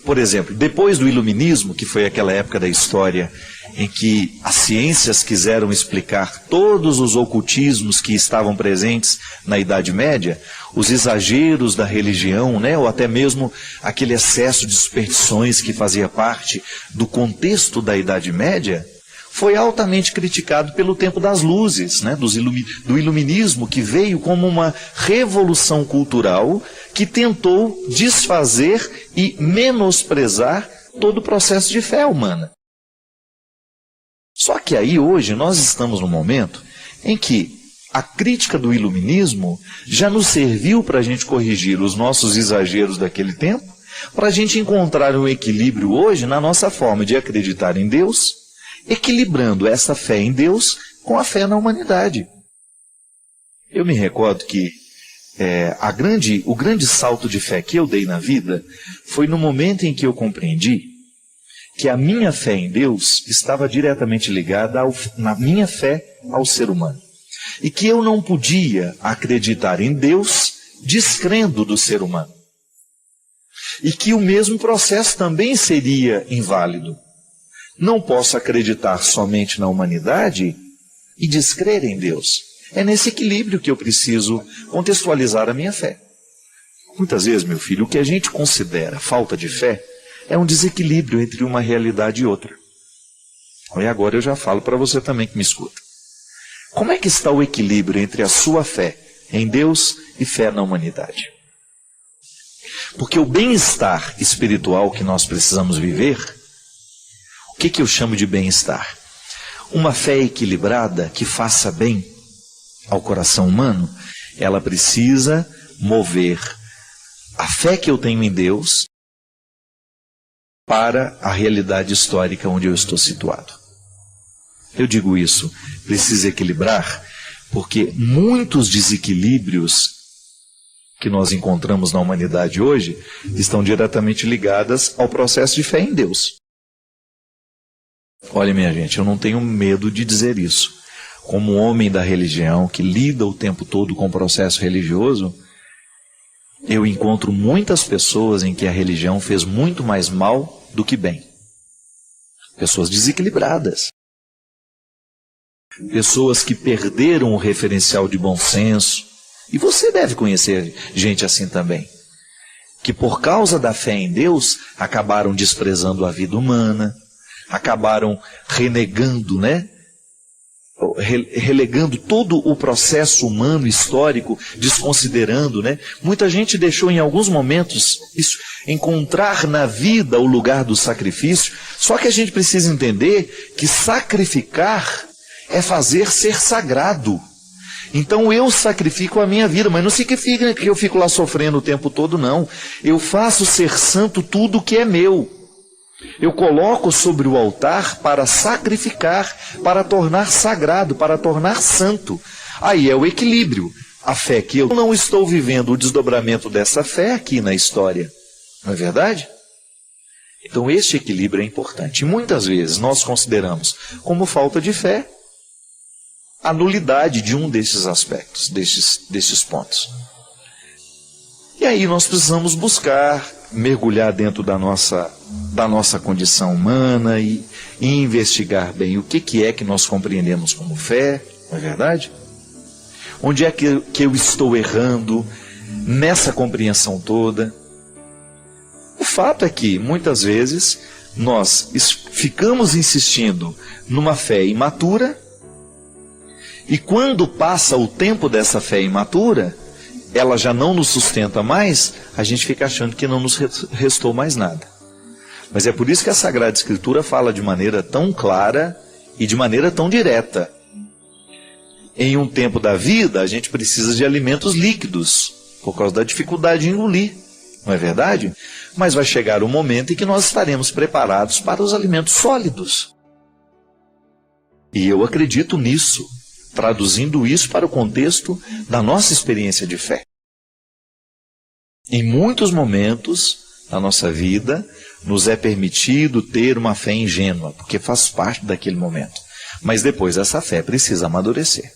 por exemplo, depois do Iluminismo, que foi aquela época da história em que as ciências quiseram explicar todos os ocultismos que estavam presentes na Idade Média, os exageros da religião, né, ou até mesmo aquele excesso de superstições que fazia parte do contexto da Idade Média, foi altamente criticado pelo tempo das luzes, né, do iluminismo, que veio como uma revolução cultural que tentou desfazer e menosprezar todo o processo de fé humana. Só que aí hoje nós estamos num momento em que a crítica do iluminismo já nos serviu para a gente corrigir os nossos exageros daquele tempo, para a gente encontrar um equilíbrio hoje na nossa forma de acreditar em Deus, equilibrando essa fé em Deus com a fé na humanidade. Eu me recordo que o grande salto de fé que eu dei na vida foi no momento em que eu compreendi que a minha fé em Deus estava diretamente ligada na minha fé ao ser humano. E que eu não podia acreditar em Deus descrendo do ser humano. E que o mesmo processo também seria inválido. Não posso acreditar somente na humanidade e descrer em Deus. É nesse equilíbrio que eu preciso contextualizar a minha fé. Muitas vezes, meu filho, o que a gente considera falta de fé é um desequilíbrio entre uma realidade e outra. E agora eu já falo para você também que me escuta. Como é que está o equilíbrio entre a sua fé em Deus e fé na humanidade? Porque o bem-estar espiritual que nós precisamos viver, o que eu chamo de bem-estar? Uma fé equilibrada que faça bem ao coração humano, ela precisa mover a fé que eu tenho em Deus para a realidade histórica onde eu estou situado. Eu digo isso, precisa equilibrar, porque muitos desequilíbrios que nós encontramos na humanidade hoje estão diretamente ligadas ao processo de fé em Deus. Olha, minha gente, eu não tenho medo de dizer isso. Como homem da religião, que lida o tempo todo com o processo religioso, eu encontro muitas pessoas em que a religião fez muito mais mal do que bem. Pessoas desequilibradas. Pessoas que perderam o referencial de bom senso. E você deve conhecer gente assim também. Que por causa da fé em Deus, acabaram desprezando a vida humana, acabaram renegando, relegando todo o processo humano histórico, desconsiderando, Muita gente deixou em alguns momentos isso, encontrar na vida o lugar do sacrifício. Só que a gente precisa entender que sacrificar é fazer ser sagrado. Então eu sacrifico a minha vida, mas não significa que eu fico lá sofrendo o tempo todo, não. Eu faço ser santo tudo que é meu. Eu coloco sobre o altar para sacrificar, para tornar sagrado, para tornar santo. Aí é o equilíbrio. A fé que eu não estou vivendo o desdobramento dessa fé aqui na história. Não é verdade? Então este equilíbrio é importante. E muitas vezes nós consideramos como falta de fé a nulidade de um desses aspectos, desses pontos. E aí nós precisamos buscar, mergulhar dentro da nossa condição humana e investigar bem o que é que nós compreendemos como fé, não é verdade? Onde é que eu estou errando nessa compreensão toda? O fato é que, muitas vezes, nós ficamos insistindo numa fé imatura, e quando passa o tempo dessa fé imatura, ela já não nos sustenta mais, a gente fica achando que não nos restou mais nada. Mas é por isso que a Sagrada Escritura fala de maneira tão clara e de maneira tão direta. Em um tempo da vida, a gente precisa de alimentos líquidos, por causa da dificuldade de engolir, não é verdade? Mas vai chegar o momento em que nós estaremos preparados para os alimentos sólidos. E eu acredito nisso, traduzindo isso para o contexto da nossa experiência de fé. Em muitos momentos da nossa vida, nos é permitido ter uma fé ingênua, porque faz parte daquele momento. Mas depois essa fé precisa amadurecer.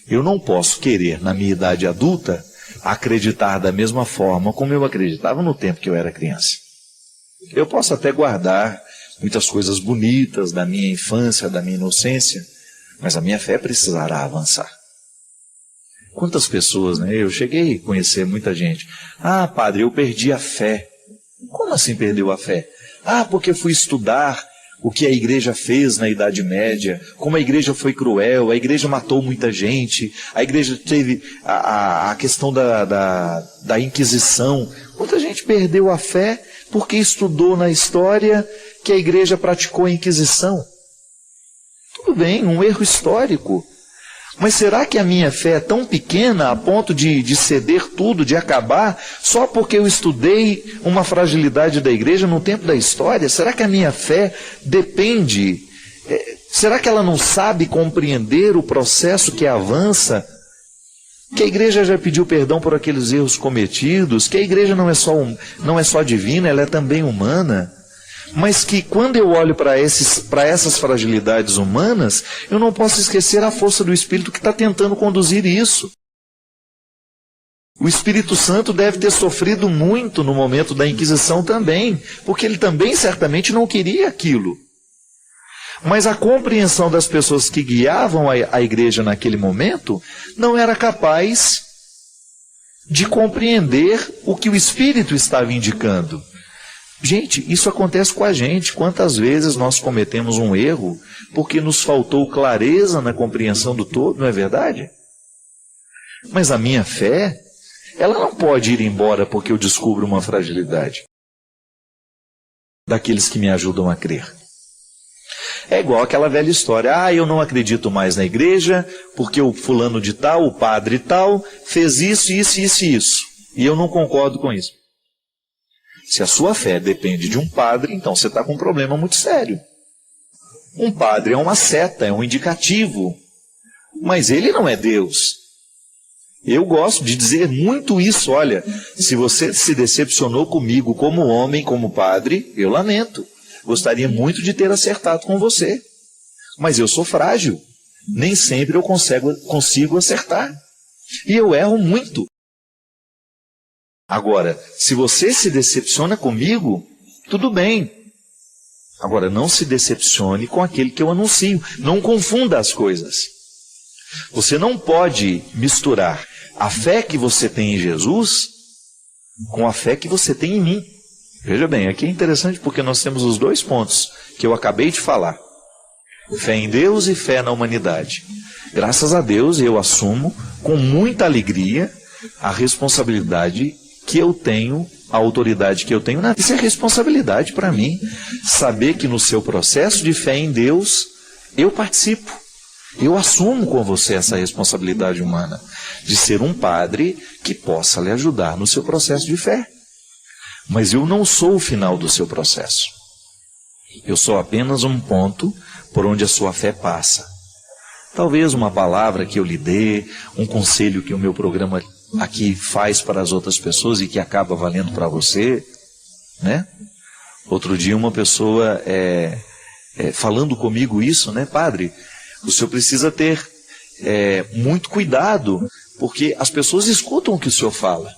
Eu não posso querer, na minha idade adulta, acreditar da mesma forma como eu acreditava no tempo que eu era criança. Eu posso até guardar muitas coisas bonitas da minha infância, da minha inocência, mas a minha fé precisará avançar. Quantas pessoas, né? Eu cheguei a conhecer muita gente. Ah, padre, eu perdi a fé. Como assim perdeu a fé? Ah, porque fui estudar o que a igreja fez na Idade Média, como a igreja foi cruel, a igreja matou muita gente, a igreja teve a questão da Inquisição. Muita gente perdeu a fé porque estudou na história que a igreja praticou a Inquisição. Tudo bem, um erro histórico. Mas será que a minha fé é tão pequena a ponto de ceder tudo, de acabar, só porque eu estudei uma fragilidade da igreja no tempo da história? Será que a minha fé depende? Será que ela não sabe compreender o processo que avança? Que a igreja já pediu perdão por aqueles erros cometidos? Que a igreja não é só divina, ela é também humana? Mas que quando eu olho para essas fragilidades humanas, eu não posso esquecer a força do Espírito que está tentando conduzir isso. O Espírito Santo deve ter sofrido muito no momento da Inquisição também, porque ele também certamente não queria aquilo. Mas a compreensão das pessoas que guiavam a igreja naquele momento não era capaz de compreender o que o Espírito estava indicando. Gente, isso acontece com a gente. Quantas vezes nós cometemos um erro porque nos faltou clareza na compreensão do todo, não é verdade? Mas a minha fé, ela não pode ir embora porque eu descubro uma fragilidade daqueles que me ajudam a crer. É igual aquela velha história. Ah, eu não acredito mais na igreja porque o fulano de tal, o padre tal, fez isso, isso, isso e isso. E eu não concordo com isso. Se a sua fé depende de um padre, então você está com um problema muito sério. Um padre é uma seta, é um indicativo. Mas ele não é Deus. Eu gosto de dizer muito isso. Olha, se você se decepcionou comigo como homem, como padre, eu lamento. Gostaria muito de ter acertado com você. Mas eu sou frágil. Nem sempre eu consigo acertar. E eu erro muito. Agora, se você se decepciona comigo, tudo bem. Agora, não se decepcione com aquele que eu anuncio. Não confunda as coisas. Você não pode misturar a fé que você tem em Jesus com a fé que você tem em mim. Veja bem, aqui é interessante porque nós temos os dois pontos que eu acabei de falar. Fé em Deus e fé na humanidade. Graças a Deus eu assumo com muita alegria a responsabilidade que eu tenho, a autoridade que eu tenho. Isso é responsabilidade para mim, saber que no seu processo de fé em Deus, eu participo. Eu assumo com você essa responsabilidade humana, de ser um padre que possa lhe ajudar no seu processo de fé. Mas eu não sou o final do seu processo. Eu sou apenas um ponto por onde a sua fé passa. Talvez uma palavra que eu lhe dê, um conselho que o meu programa aqui faz para as outras pessoas e que acaba valendo para você, né? Outro dia uma pessoa falando comigo isso, né? Padre, o senhor precisa ter muito cuidado, porque as pessoas escutam o que o senhor fala.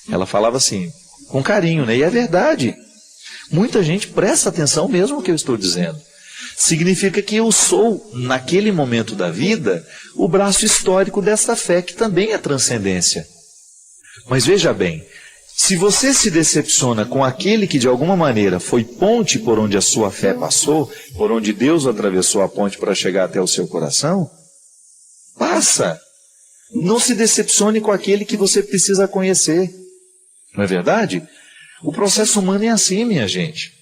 Ela falava assim, com carinho, né? E é verdade. Muita gente presta atenção mesmo no que eu estou dizendo. Significa que eu sou, naquele momento da vida, o braço histórico dessa fé, que também é transcendência. Mas veja bem, se você se decepciona com aquele que de alguma maneira foi ponte por onde a sua fé passou, por onde Deus atravessou a ponte para chegar até o seu coração, passa. Não se decepcione com aquele que você precisa conhecer. Não é verdade? O processo humano é assim, minha gente.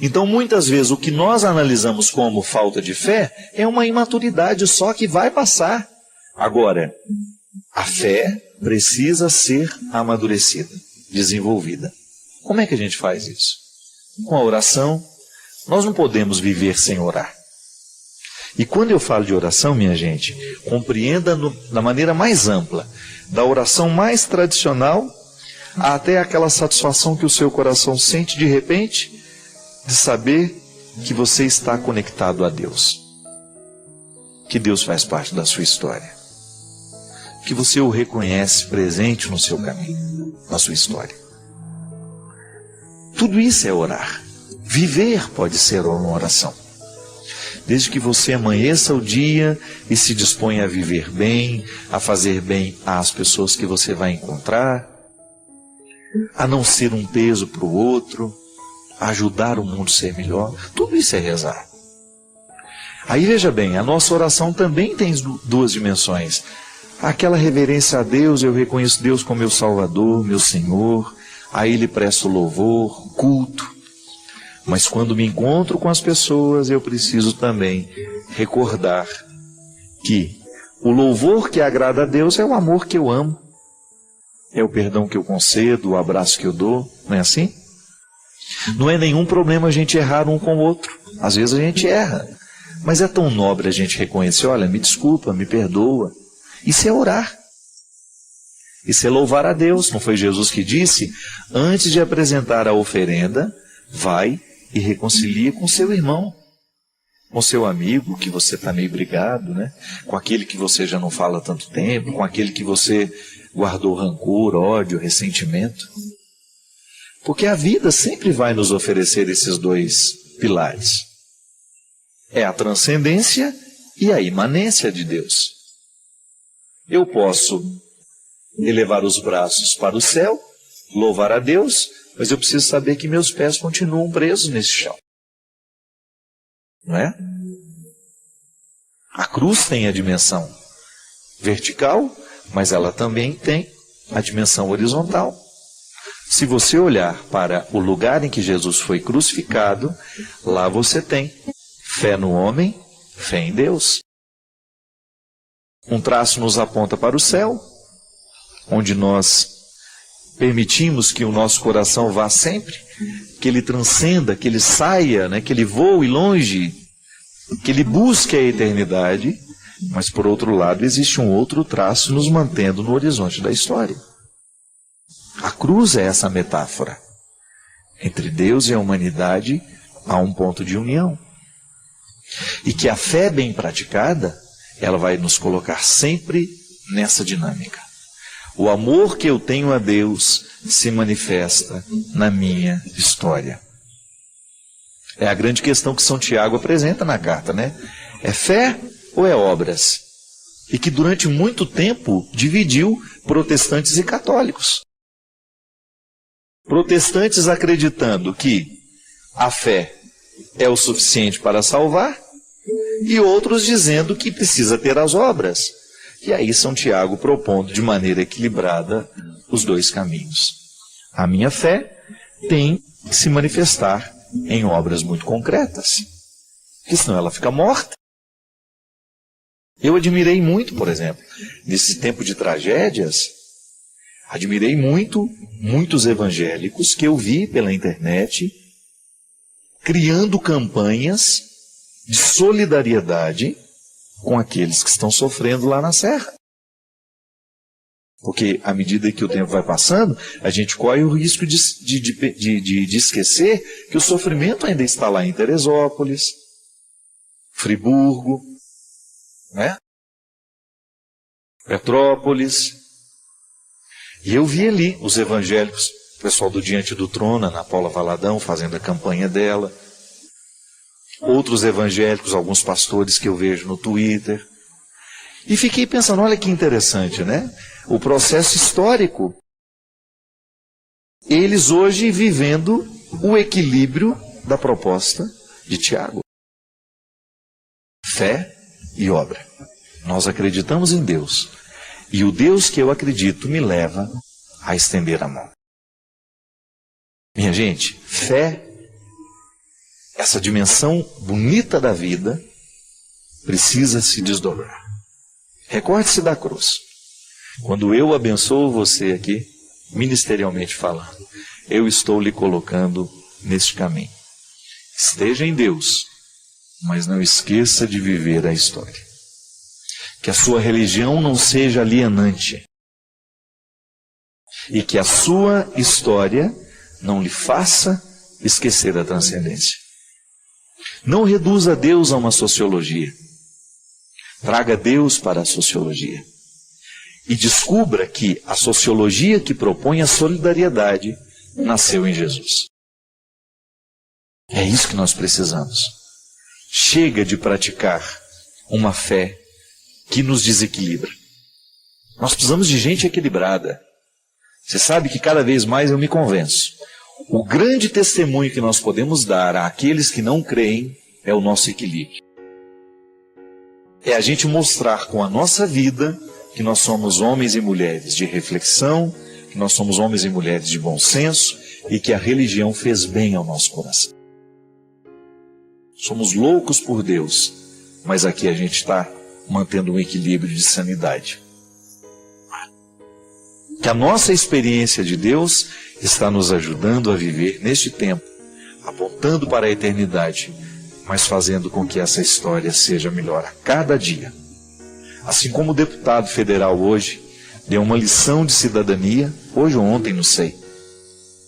Então, muitas vezes, o que nós analisamos como falta de fé é uma imaturidade só que vai passar. Agora, a fé precisa ser amadurecida, desenvolvida. Como é que a gente faz isso? Com a oração. Nós não podemos viver sem orar. E quando eu falo de oração, minha gente, compreenda da maneira mais ampla, da oração mais tradicional até aquela satisfação que o seu coração sente de repente, de saber que você está conectado a Deus. Que Deus faz parte da sua história. Que você o reconhece presente no seu caminho, na sua história. Tudo isso é orar. Viver pode ser uma oração. Desde que você amanheça o dia e se disponha a viver bem, a fazer bem às pessoas que você vai encontrar, a não ser um peso para o outro, a ajudar o mundo a ser melhor. Tudo isso é rezar. Aí veja bem, a nossa oração também tem duas dimensões. Aquela reverência a Deus, eu reconheço Deus como meu Salvador, meu Senhor, a Ele presto louvor, culto. Mas quando me encontro com as pessoas, eu preciso também recordar que o louvor que agrada a Deus é o amor que eu amo, é o perdão que eu concedo, o abraço que eu dou, não é assim? Não é nenhum problema a gente errar um com o outro. Às vezes a gente erra, mas é tão nobre a gente reconhecer, olha, me desculpa, me perdoa. Isso é orar. Isso é louvar a Deus. Não foi Jesus que disse, antes de apresentar a oferenda, vai e reconcilia com seu irmão, com seu amigo que você está meio brigado, né? Com aquele que você já não fala há tanto tempo, com aquele que você guardou rancor, ódio, ressentimento. Porque a vida sempre vai nos oferecer esses dois pilares. É a transcendência e a imanência de Deus. Eu posso elevar os braços para o céu, louvar a Deus, mas eu preciso saber que meus pés continuam presos nesse chão. Não é? A cruz tem a dimensão vertical, mas ela também tem a dimensão horizontal. Se você olhar para o lugar em que Jesus foi crucificado, lá você tem fé no homem, fé em Deus. Um traço nos aponta para o céu, onde nós permitimos que o nosso coração vá sempre, que ele transcenda, que ele saia, né, que ele voe longe, que ele busque a eternidade, mas por outro lado existe um outro traço nos mantendo no horizonte da história. A cruz é essa metáfora. Entre Deus e a humanidade há um ponto de união. E que a fé bem praticada, ela vai nos colocar sempre nessa dinâmica. O amor que eu tenho a Deus se manifesta na minha história. É a grande questão que São Tiago apresenta na carta, né? É fé ou é obras? E que durante muito tempo dividiu protestantes e católicos. Protestantes acreditando que a fé é o suficiente para salvar, e outros dizendo que precisa ter as obras. E aí São Tiago propondo de maneira equilibrada os dois caminhos. A minha fé tem que se manifestar em obras muito concretas, porque senão ela fica morta. Eu admirei muito, por exemplo, nesse tempo de tragédias, admirei muito muitos evangélicos que eu vi pela internet criando campanhas de solidariedade com aqueles que estão sofrendo lá na serra. Porque à medida que o tempo vai passando, a gente corre o risco de esquecer que o sofrimento ainda está lá em Teresópolis, Friburgo, né? Petrópolis. E eu vi ali os evangélicos, o pessoal do Diante do Trono, Ana Paula Valadão, fazendo a campanha dela. Outros evangélicos, alguns pastores que eu vejo no Twitter. E fiquei pensando, olha que interessante, né? O processo histórico. Eles hoje vivendo o equilíbrio da proposta de Tiago. Fé e obra. Nós acreditamos em Deus. E o Deus que eu acredito me leva a estender a mão. Minha gente, fé, essa dimensão bonita da vida, precisa se desdobrar. Recorde-se da cruz. Quando eu abençoo você aqui, ministerialmente falando, eu estou lhe colocando neste caminho. Esteja em Deus, mas não esqueça de viver a história. Que a sua religião não seja alienante. E que a sua história não lhe faça esquecer a transcendência. Não reduza Deus a uma sociologia. Traga Deus para a sociologia. E descubra que a sociologia que propõe a solidariedade nasceu em Jesus. É isso que nós precisamos. Chega de praticar uma fé que nos desequilibra. Nós precisamos de gente equilibrada. Você sabe que cada vez mais eu me convenço. O grande testemunho que nós podemos dar àqueles que não creem é o nosso equilíbrio. É a gente mostrar com a nossa vida que nós somos homens e mulheres de reflexão, que nós somos homens e mulheres de bom senso e que a religião fez bem ao nosso coração. Somos loucos por Deus, mas aqui a gente está mantendo um equilíbrio de sanidade. Que a nossa experiência de Deus está nos ajudando a viver neste tempo, apontando para a eternidade, mas fazendo com que essa história seja melhor a cada dia. Assim como o deputado federal hoje deu uma lição de cidadania, hoje ou ontem, não sei.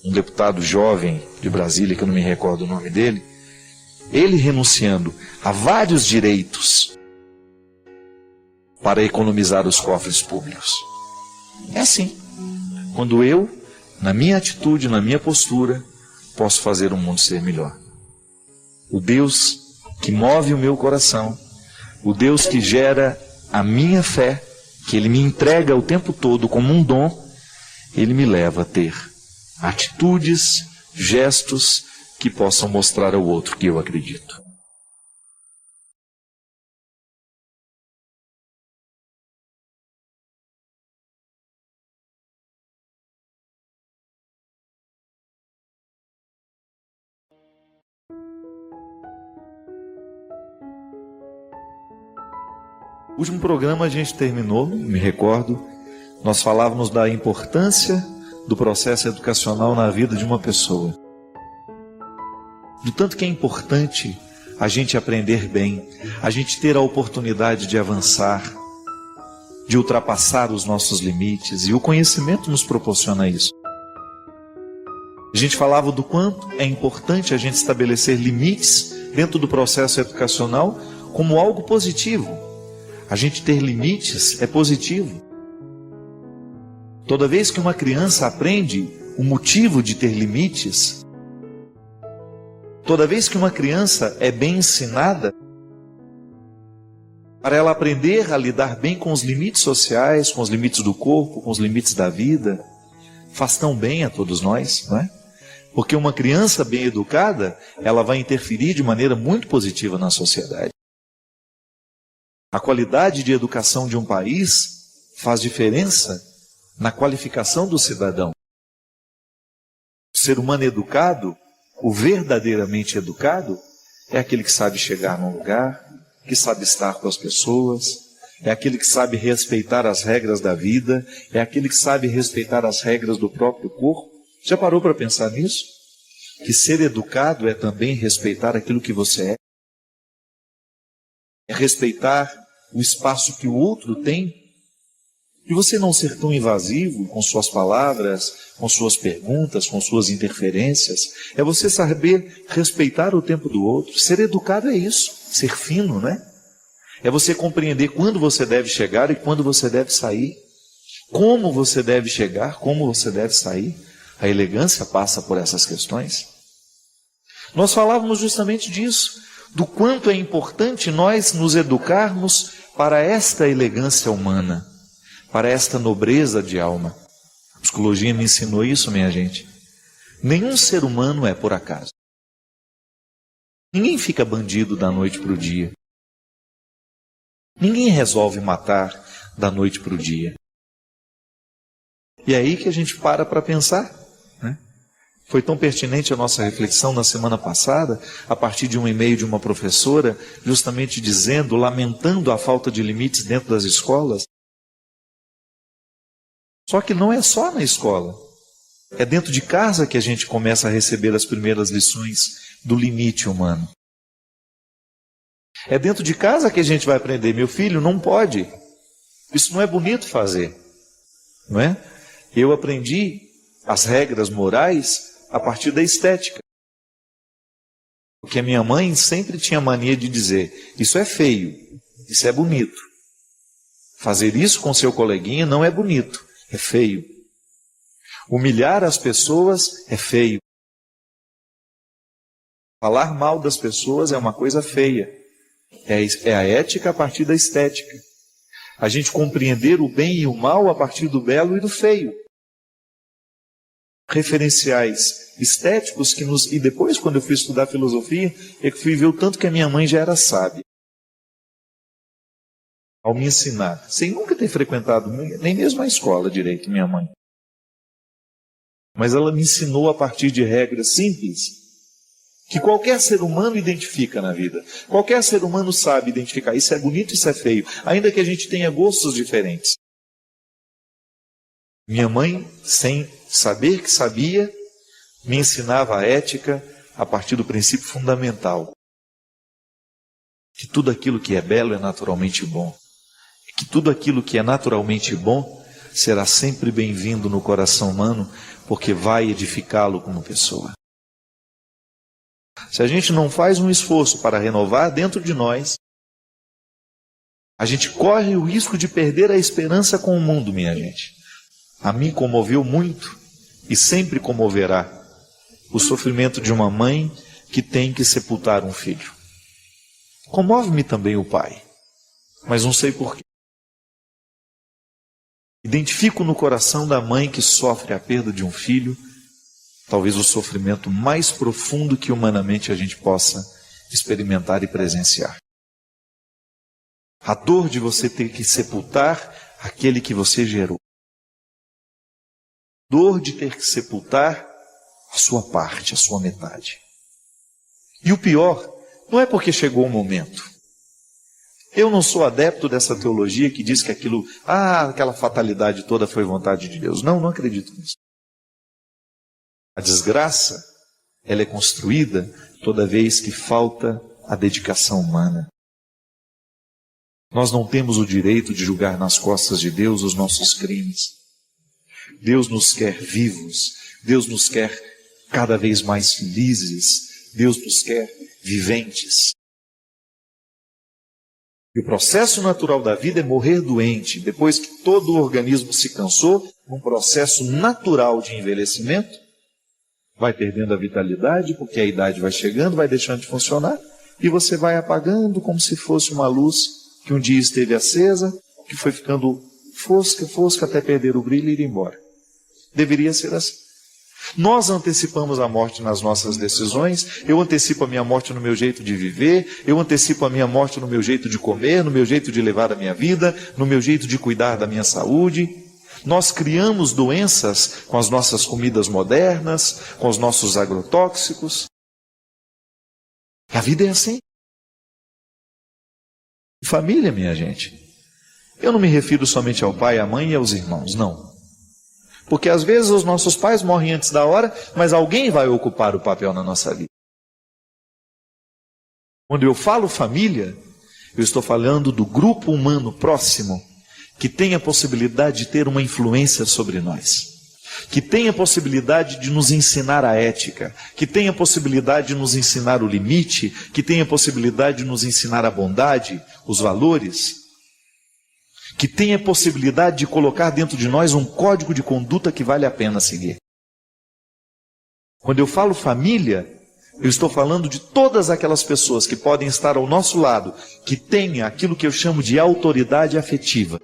Um deputado jovem de Brasília, que eu não me recordo o nome dele, ele renunciando a vários direitos para economizar os cofres públicos. É assim. Quando eu, na minha atitude, na minha postura, posso fazer o mundo ser melhor. O Deus que move o meu coração, o Deus que gera a minha fé, que Ele me entrega o tempo todo como um dom, Ele me leva a ter atitudes, gestos que possam mostrar ao outro que eu acredito. O último programa a gente terminou, me recordo, nós falávamos da importância do processo educacional na vida de uma pessoa. Do tanto que é importante a gente aprender bem, a gente ter a oportunidade de avançar, de ultrapassar os nossos limites, e o conhecimento nos proporciona isso. A gente falava do quanto é importante a gente estabelecer limites dentro do processo educacional como algo positivo. A gente ter limites é positivo. Toda vez que uma criança aprende o motivo de ter limites, toda vez que uma criança é bem ensinada, para ela aprender a lidar bem com os limites sociais, com os limites do corpo, com os limites da vida, faz tão bem a todos nós, não é? Porque uma criança bem educada, ela vai interferir de maneira muito positiva na sociedade. A qualidade de educação de um país faz diferença na qualificação do cidadão. O ser humano educado, o verdadeiramente educado, é aquele que sabe chegar num lugar, que sabe estar com as pessoas, é aquele que sabe respeitar as regras da vida, é aquele que sabe respeitar as regras do próprio corpo. Já parou para pensar nisso? Que ser educado é também respeitar aquilo que você é. É respeitar o espaço que o outro tem. E você não ser tão invasivo com suas palavras, com suas perguntas, com suas interferências. É você saber respeitar o tempo do outro. Ser educado é isso, ser fino, né? É você compreender quando você deve chegar e quando você deve sair. Como você deve chegar, como você deve sair. A elegância passa por essas questões. Nós falávamos justamente disso, do quanto é importante nós nos educarmos para esta elegância humana, para esta nobreza de alma. A psicologia me ensinou isso, minha gente. Nenhum ser humano é por acaso. Ninguém fica bandido da noite para o dia. Ninguém resolve matar da noite para o dia. E é aí que a gente para pensar, né? Foi tão pertinente a nossa reflexão na semana passada, a partir de um e-mail de uma professora, justamente dizendo, lamentando a falta de limites dentro das escolas. Só que não é só na escola. É dentro de casa que a gente começa a receber as primeiras lições do limite humano. É dentro de casa que a gente vai aprender, meu filho, não pode. Isso não é bonito fazer, não é? Eu aprendi as regras morais a partir da estética. Porque a minha mãe sempre tinha mania de dizer, isso é feio, isso é bonito. Fazer isso com seu coleguinha não é bonito, é feio. Humilhar as pessoas é feio. Falar mal das pessoas é uma coisa feia. É a ética a partir da estética. A gente compreender o bem e o mal a partir do belo e do feio. Referenciais estéticos que nos... E depois, quando eu fui estudar filosofia, eu fui ver o tanto que a minha mãe já era sábia. Ao me ensinar, sem nunca ter frequentado nem mesmo a escola direito, minha mãe. Mas ela me ensinou a partir de regras simples, que qualquer ser humano identifica na vida. Qualquer ser humano sabe identificar. Isso é bonito, isso é feio. Ainda que a gente tenha gostos diferentes. Minha mãe, sem saber que sabia, me ensinava a ética a partir do princípio fundamental. Que tudo aquilo que é belo é naturalmente bom. Que tudo aquilo que é naturalmente bom será sempre bem-vindo no coração humano, porque vai edificá-lo como pessoa. Se a gente não faz um esforço para renovar dentro de nós, a gente corre o risco de perder a esperança com o mundo, minha gente. A mim comoveu muito e sempre comoverá o sofrimento de uma mãe que tem que sepultar um filho. Comove-me também o pai, mas não sei porquê. Identifico no coração da mãe que sofre a perda de um filho, talvez o sofrimento mais profundo que humanamente a gente possa experimentar e presenciar. A dor de você ter que sepultar aquele que você gerou. Dor de ter que sepultar a sua parte, a sua metade. E o pior, não é porque chegou o momento. Eu não sou adepto dessa teologia que diz que aquela fatalidade toda foi vontade de Deus. Não acredito nisso. A desgraça, ela é construída toda vez que falta a dedicação humana. Nós não temos o direito de julgar nas costas de Deus os nossos crimes. Deus nos quer vivos, Deus nos quer cada vez mais felizes, Deus nos quer viventes. E o processo natural da vida é morrer doente, depois que todo o organismo se cansou, um processo natural de envelhecimento, vai perdendo a vitalidade, porque a idade vai chegando, vai deixando de funcionar, e você vai apagando como se fosse uma luz que um dia esteve acesa, que foi ficando fosca, até perder o brilho e ir embora. Deveria ser assim. Nós antecipamos a morte nas nossas decisões, eu antecipo a minha morte no meu jeito de viver, eu antecipo a minha morte no meu jeito de comer, no meu jeito de levar a minha vida, no meu jeito de cuidar da minha saúde. Nós criamos doenças com as nossas comidas modernas, com os nossos agrotóxicos. A vida é assim. Família, minha gente. Eu não me refiro somente ao pai, à mãe e aos irmãos, não. Porque às vezes os nossos pais morrem antes da hora, mas alguém vai ocupar o papel na nossa vida. Quando eu falo família, eu estou falando do grupo humano próximo, que tem a possibilidade de ter uma influência sobre nós, que tem a possibilidade de nos ensinar a ética, que tem a possibilidade de nos ensinar o limite, que tem a possibilidade de nos ensinar a bondade, os valores, que tem a possibilidade de colocar dentro de nós um código de conduta que vale a pena seguir. Quando eu falo família, eu estou falando de todas aquelas pessoas que podem estar ao nosso lado, que têm aquilo que eu chamo de autoridade afetiva.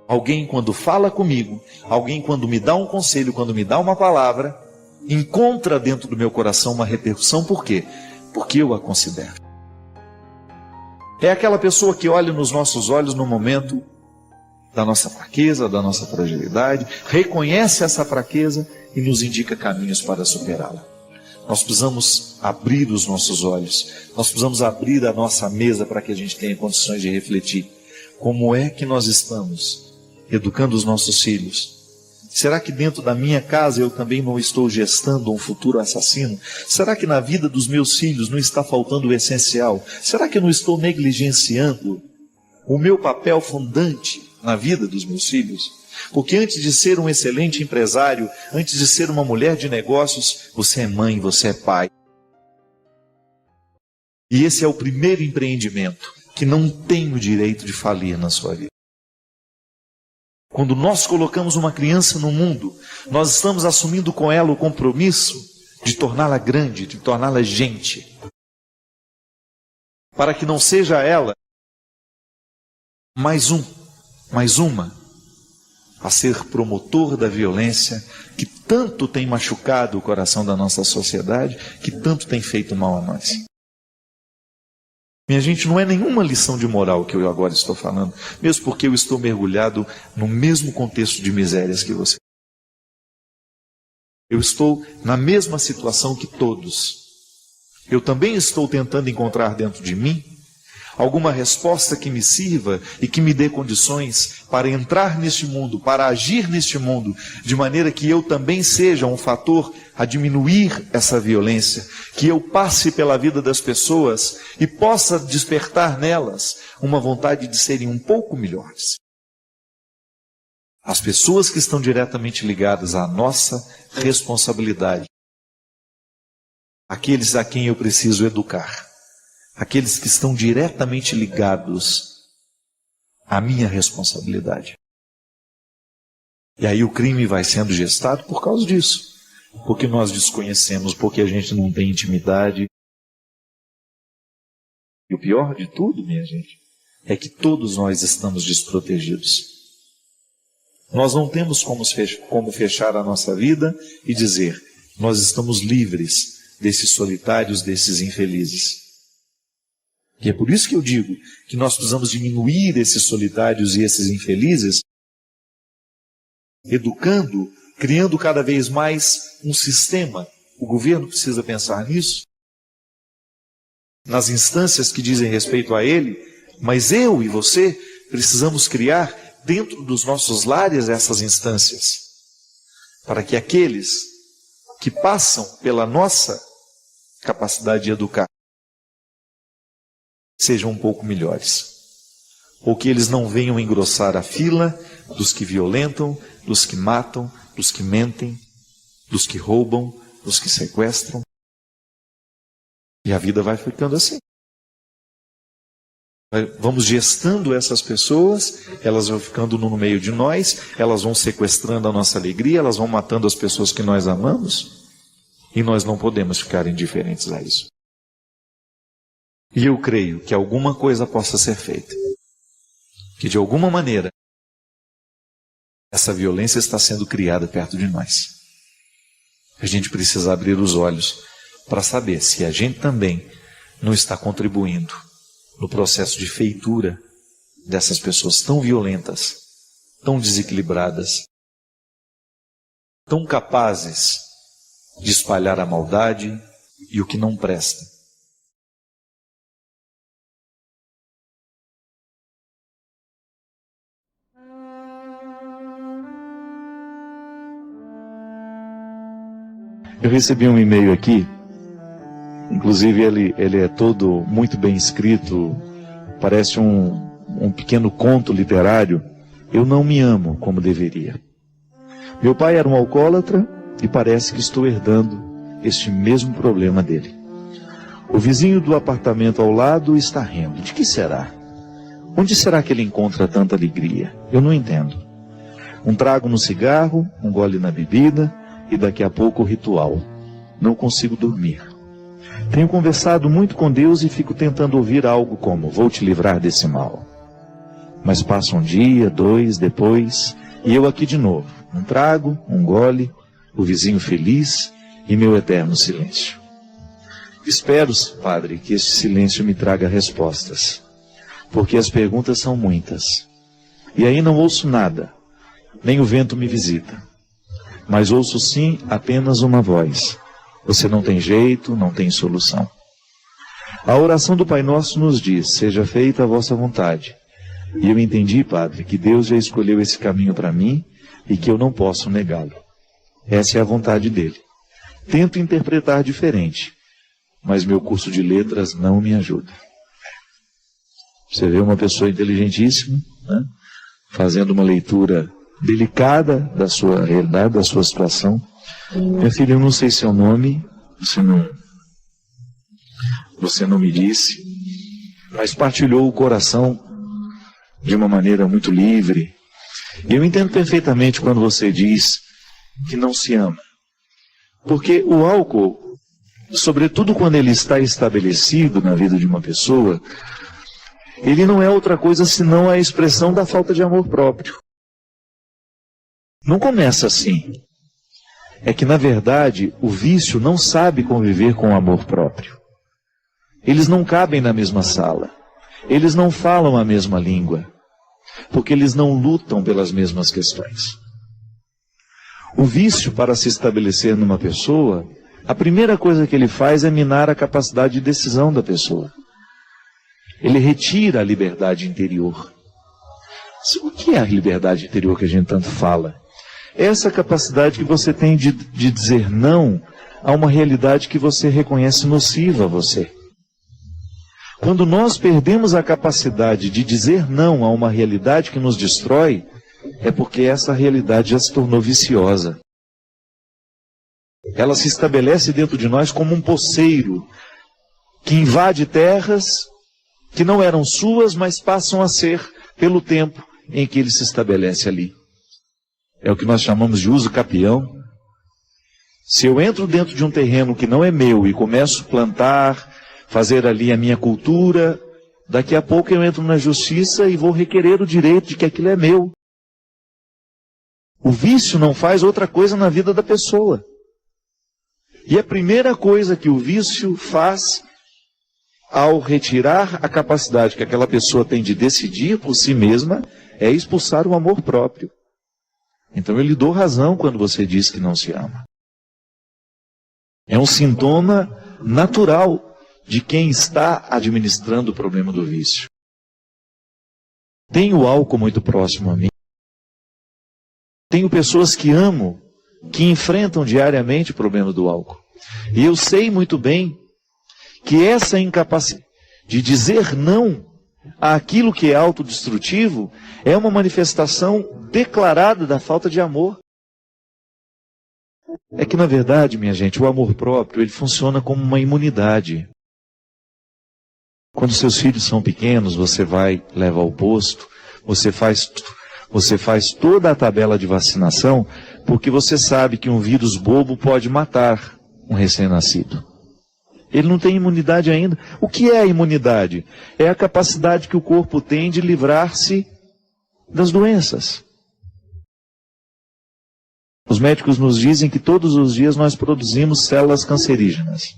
Alguém quando fala comigo, alguém quando me dá um conselho, quando me dá uma palavra, encontra dentro do meu coração uma repercussão. Por quê? Porque eu a considero. É aquela pessoa que olha nos nossos olhos no momento da nossa fraqueza, da nossa fragilidade, reconhece essa fraqueza e nos indica caminhos para superá-la. Nós precisamos abrir os nossos olhos, nós precisamos abrir a nossa mesa para que a gente tenha condições de refletir. Como é que nós estamos educando os nossos filhos? Será que dentro da minha casa eu também não estou gestando um futuro assassino? Será que na vida dos meus filhos não está faltando o essencial? Será que eu não estou negligenciando o meu papel fundante na vida dos meus filhos? Porque antes de ser um excelente empresário, antes de ser uma mulher de negócios, você é mãe, você é pai. E esse é o primeiro empreendimento que não tem o direito de falir na sua vida. Quando nós colocamos uma criança no mundo, nós estamos assumindo com ela o compromisso de torná-la grande, de torná-la gente, para que não seja ela mais uma a ser promotor da violência que tanto tem machucado o coração da nossa sociedade, que tanto tem feito mal a nós. Minha gente, não é nenhuma lição de moral que eu agora estou falando, mesmo porque eu estou mergulhado no mesmo contexto de misérias que você. Eu estou na mesma situação que todos. Eu também estou tentando encontrar dentro de mim alguma resposta que me sirva e que me dê condições para entrar neste mundo, para agir neste mundo, de maneira que eu também seja um fator a diminuir essa violência, que eu passe pela vida das pessoas e possa despertar nelas uma vontade de serem um pouco melhores. As pessoas que estão diretamente ligadas à nossa responsabilidade, aqueles a quem eu preciso educar, aqueles que estão diretamente ligados à minha responsabilidade. E aí o crime vai sendo gestado por causa disso. Porque nós desconhecemos, porque a gente não tem intimidade. E o pior de tudo, minha gente, é que todos nós estamos desprotegidos. Nós não temos como fechar a nossa vida e dizer, nós estamos livres desses solitários, desses infelizes. E é por isso que eu digo que nós precisamos diminuir esses solitários e esses infelizes, educando, criando cada vez mais um sistema. O governo precisa pensar nisso, nas instâncias que dizem respeito a ele, mas eu e você precisamos criar dentro dos nossos lares essas instâncias, para que aqueles que passam pela nossa capacidade de educar sejam um pouco melhores, ou que eles não venham engrossar a fila dos que violentam, dos que matam, dos que mentem, dos que roubam, dos que sequestram. E a vida vai ficando assim. Vamos gestando essas pessoas, elas vão ficando no meio de nós, elas vão sequestrando a nossa alegria, elas vão matando as pessoas que nós amamos, e nós não podemos ficar indiferentes a isso. E eu creio que alguma coisa possa ser feita, que de alguma maneira essa violência está sendo criada perto de nós. A gente precisa abrir os olhos para saber se a gente também não está contribuindo no processo de feitura dessas pessoas tão violentas, tão desequilibradas, tão capazes de espalhar a maldade e o que não presta. Eu recebi um e-mail aqui, inclusive ele é todo muito bem escrito, parece um pequeno conto literário. Eu não me amo como deveria. Meu pai era um alcoólatra e parece que estou herdando este mesmo problema dele. O vizinho do apartamento ao lado está rindo. De que será? Onde será que ele encontra tanta alegria? Eu não entendo. Um trago no cigarro, um gole na bebida, e daqui a pouco o ritual. Não consigo dormir. Tenho conversado muito com Deus e fico tentando ouvir algo como, vou te livrar desse mal. Mas passa um dia, 2, depois, e eu aqui de novo. Um trago, um gole, o vizinho feliz e meu eterno silêncio. Espero, Padre, que este silêncio me traga respostas, porque as perguntas são muitas. E aí não ouço nada, nem o vento me visita. Mas ouço sim apenas uma voz. Você não tem jeito, não tem solução. A oração do Pai Nosso nos diz, seja feita a vossa vontade. E eu entendi, Padre, que Deus já escolheu esse caminho para mim e que eu não posso negá-lo. Essa é a vontade dele. Tento interpretar diferente, mas meu curso de letras não me ajuda. Você vê uma pessoa inteligentíssima, né, fazendo uma leitura delicada da sua realidade, da sua situação. Minha filha, eu não sei seu nome, você não me disse, mas partilhou o coração de uma maneira muito livre. E eu entendo perfeitamente quando você diz que não se ama. Porque o álcool, sobretudo quando ele está estabelecido na vida de uma pessoa, ele não é outra coisa senão a expressão da falta de amor próprio. Não começa assim. É que, na verdade, o vício não sabe conviver com o amor próprio. Eles não cabem na mesma sala. Eles não falam a mesma língua. Porque eles não lutam pelas mesmas questões. O vício, para se estabelecer numa pessoa, a primeira coisa que ele faz é minar a capacidade de decisão da pessoa. Ele retira a liberdade interior. O que é a liberdade interior que a gente tanto fala? É essa capacidade que você tem de dizer não a uma realidade que você reconhece nociva a você. Quando nós perdemos a capacidade de dizer não a uma realidade que nos destrói, é porque essa realidade já se tornou viciosa. Ela se estabelece dentro de nós como um poceiro que invade terras que não eram suas, mas passam a ser pelo tempo em que ele se estabelece ali. É o que nós chamamos de uso capião. Se eu entro dentro de um terreno que não é meu e começo a plantar, fazer ali a minha cultura, daqui a pouco eu entro na justiça e vou requerer o direito de que aquilo é meu. O vício não faz outra coisa na vida da pessoa. E a primeira coisa que o vício faz ao retirar a capacidade que aquela pessoa tem de decidir por si mesma é expulsar o amor próprio. Então eu lhe dou razão quando você diz que não se ama. É um sintoma natural de quem está administrando o problema do vício. Tenho álcool muito próximo a mim. Tenho pessoas que amo, que enfrentam diariamente o problema do álcool. E eu sei muito bem que essa incapacidade de dizer não àquilo que é autodestrutivo é uma manifestação declarada da falta de amor. É que, na verdade, minha gente, o amor próprio, ele funciona como uma imunidade. Quando seus filhos são pequenos, você vai, leva ao posto, você faz toda a tabela de vacinação, porque você sabe que um vírus bobo pode matar um recém-nascido. Ele não tem imunidade ainda. O que é a imunidade? É a capacidade que o corpo tem de livrar-se das doenças. Os médicos nos dizem que todos os dias nós produzimos células cancerígenas.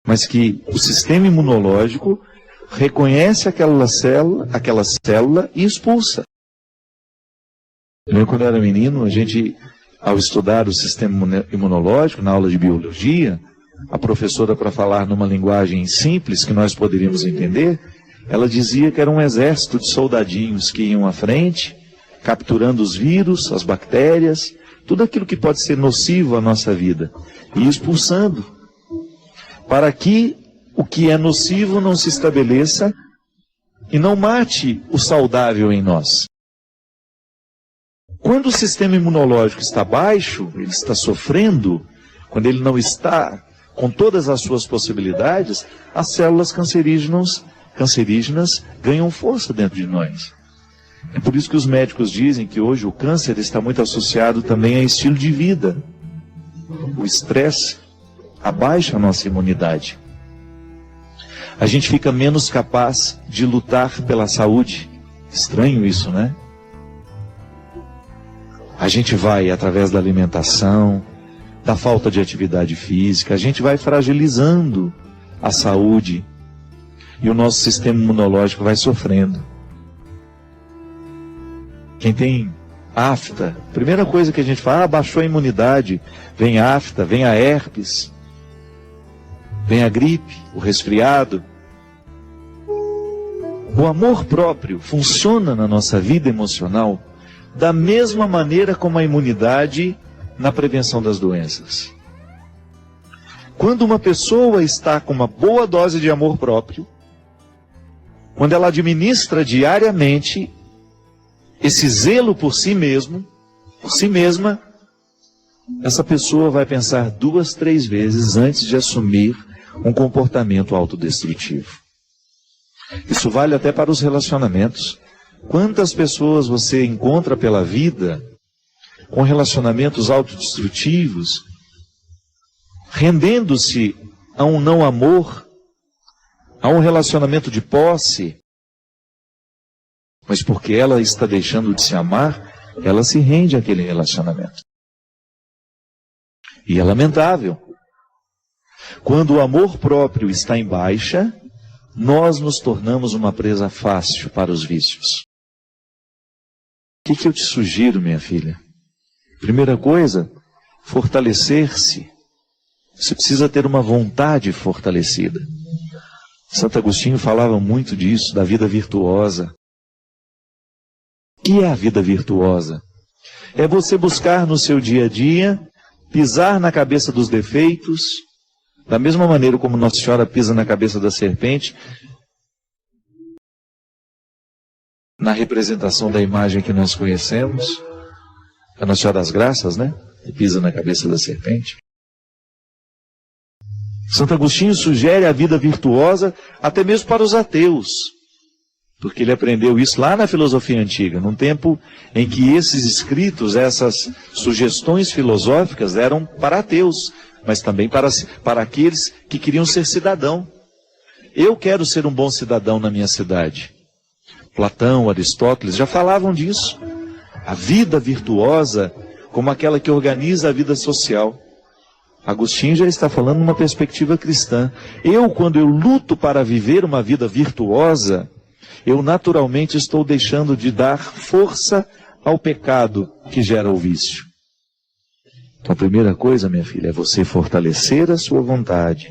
Mas que o sistema imunológico reconhece aquela célula e expulsa. Eu lembro quando eu era menino, a gente, ao estudar o sistema imunológico, na aula de biologia, a professora, para falar numa linguagem simples que nós poderíamos entender, ela dizia que era um exército de soldadinhos que iam à frente, capturando os vírus, as bactérias, tudo aquilo que pode ser nocivo à nossa vida, e expulsando, para que o que é nocivo não se estabeleça e não mate o saudável em nós. Quando o sistema imunológico está baixo, ele está sofrendo, quando ele não está com todas as suas possibilidades, as células cancerígenas ganham força dentro de nós. É por isso que os médicos dizem que hoje o câncer está muito associado também a estilo de vida. O estresse abaixa a nossa imunidade. A gente fica menos capaz de lutar pela saúde. Estranho isso, né? A gente vai, através da alimentação, da falta de atividade física, a gente vai fragilizando a saúde e o nosso sistema imunológico vai sofrendo. Quem tem afta, primeira coisa que a gente fala, baixou a imunidade, vem a afta, vem a herpes, vem a gripe, o resfriado. O amor próprio funciona na nossa vida emocional da mesma maneira como a imunidade na prevenção das doenças. Quando uma pessoa está com uma boa dose de amor próprio, quando ela administra diariamente esse zelo por si mesmo, por si mesma, essa pessoa vai pensar 2, 3 vezes antes de assumir um comportamento autodestrutivo. Isso vale até para os relacionamentos. Quantas pessoas você encontra pela vida com relacionamentos autodestrutivos, rendendo-se a um não amor, a um relacionamento de posse, mas porque ela está deixando de se amar, ela se rende àquele relacionamento. E é lamentável. Quando o amor próprio está em baixa, nós nos tornamos uma presa fácil para os vícios. O que eu te sugiro, minha filha? Primeira coisa, fortalecer-se. Você precisa ter uma vontade fortalecida. Santo Agostinho falava muito disso, da vida virtuosa. O que é a vida virtuosa? É você buscar no seu dia a dia, pisar na cabeça dos defeitos, da mesma maneira como Nossa Senhora pisa na cabeça da serpente, na representação da imagem que nós conhecemos, a Nossa Senhora das Graças, né? Que pisa na cabeça da serpente. Santo Agostinho sugere a vida virtuosa até mesmo para os ateus, porque ele aprendeu isso lá na filosofia antiga, num tempo em que esses escritos, essas sugestões filosóficas eram para ateus, mas também para aqueles que queriam ser cidadão. Eu quero ser um bom cidadão na minha cidade. Platão, Aristóteles já falavam disso. A vida virtuosa como aquela que organiza a vida social. Agostinho já está falando numa perspectiva cristã. Quando eu luto para viver uma vida virtuosa, eu naturalmente estou deixando de dar força ao pecado que gera o vício. Então a primeira coisa, minha filha, é você fortalecer a sua vontade.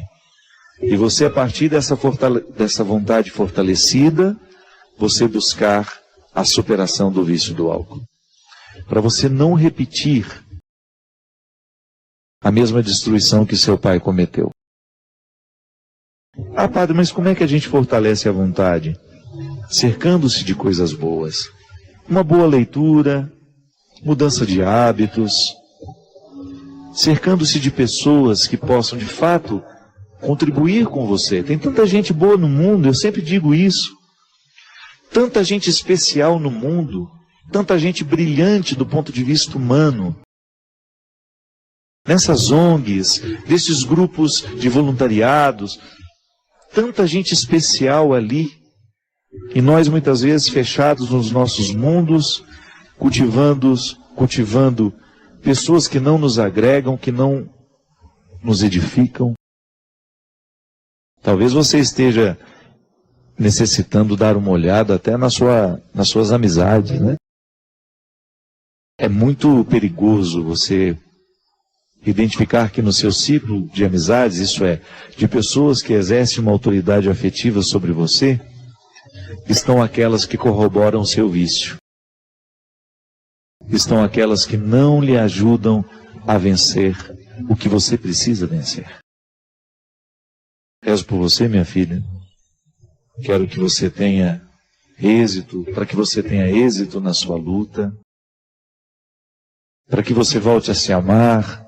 E você, a partir dessa vontade fortalecida, você buscar a superação do vício do álcool. Para você não repetir a mesma destruição que seu pai cometeu. Ah, padre, mas como é que a gente fortalece a vontade? Cercando-se de coisas boas. Uma boa leitura, mudança de hábitos, cercando-se de pessoas que possam, de fato, contribuir com você. Tem tanta gente boa no mundo, eu sempre digo isso. Tanta gente especial no mundo, tanta gente brilhante do ponto de vista humano. Nessas ONGs, desses grupos de voluntariados, tanta gente especial ali. E nós muitas vezes fechados nos nossos mundos, cultivando pessoas que não nos agregam, que não nos edificam. Talvez você esteja necessitando dar uma olhada até nas suas amizades, né? É muito perigoso você identificar que no seu ciclo de amizades, isso é, de pessoas que exercem uma autoridade afetiva sobre você, estão aquelas que corroboram o seu vício. Estão aquelas que não lhe ajudam a vencer o que você precisa vencer. Rezo por você, minha filha. Quero que você tenha êxito, para que você tenha êxito na sua luta, para que você volte a se amar,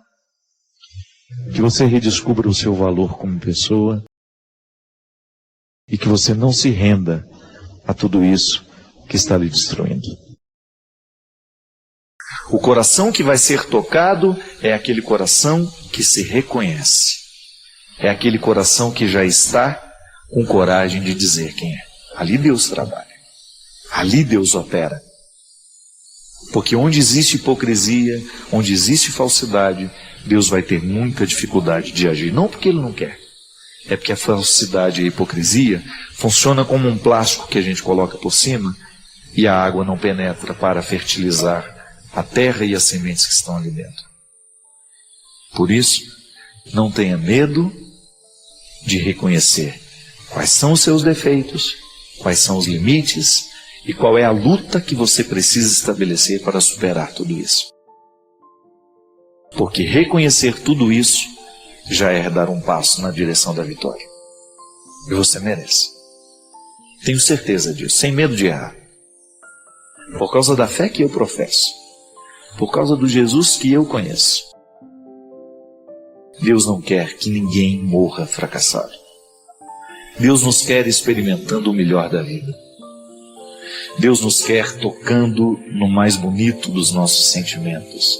que você redescubra o seu valor como pessoa e que você não se renda a tudo isso que está lhe destruindo. O coração que vai ser tocado é aquele coração que se reconhece. É aquele coração que já está com coragem de dizer quem é. Ali Deus trabalha. Ali Deus opera. Porque onde existe hipocrisia, onde existe falsidade, Deus vai ter muita dificuldade de agir. Não porque Ele não quer. É porque a falsidade e a hipocrisia funciona como um plástico que a gente coloca por cima e a água não penetra para fertilizar a terra e as sementes que estão ali dentro. Por isso, não tenha medo de reconhecer quais são os seus defeitos, quais são os limites e qual é a luta que você precisa estabelecer para superar tudo isso. Porque reconhecer tudo isso já é dar um passo na direção da vitória. E você merece. Tenho certeza disso, sem medo de errar. Por causa da fé que eu professo. Por causa do Jesus que eu conheço. Deus não quer que ninguém morra fracassado. Deus nos quer experimentando o melhor da vida. Deus nos quer tocando no mais bonito dos nossos sentimentos.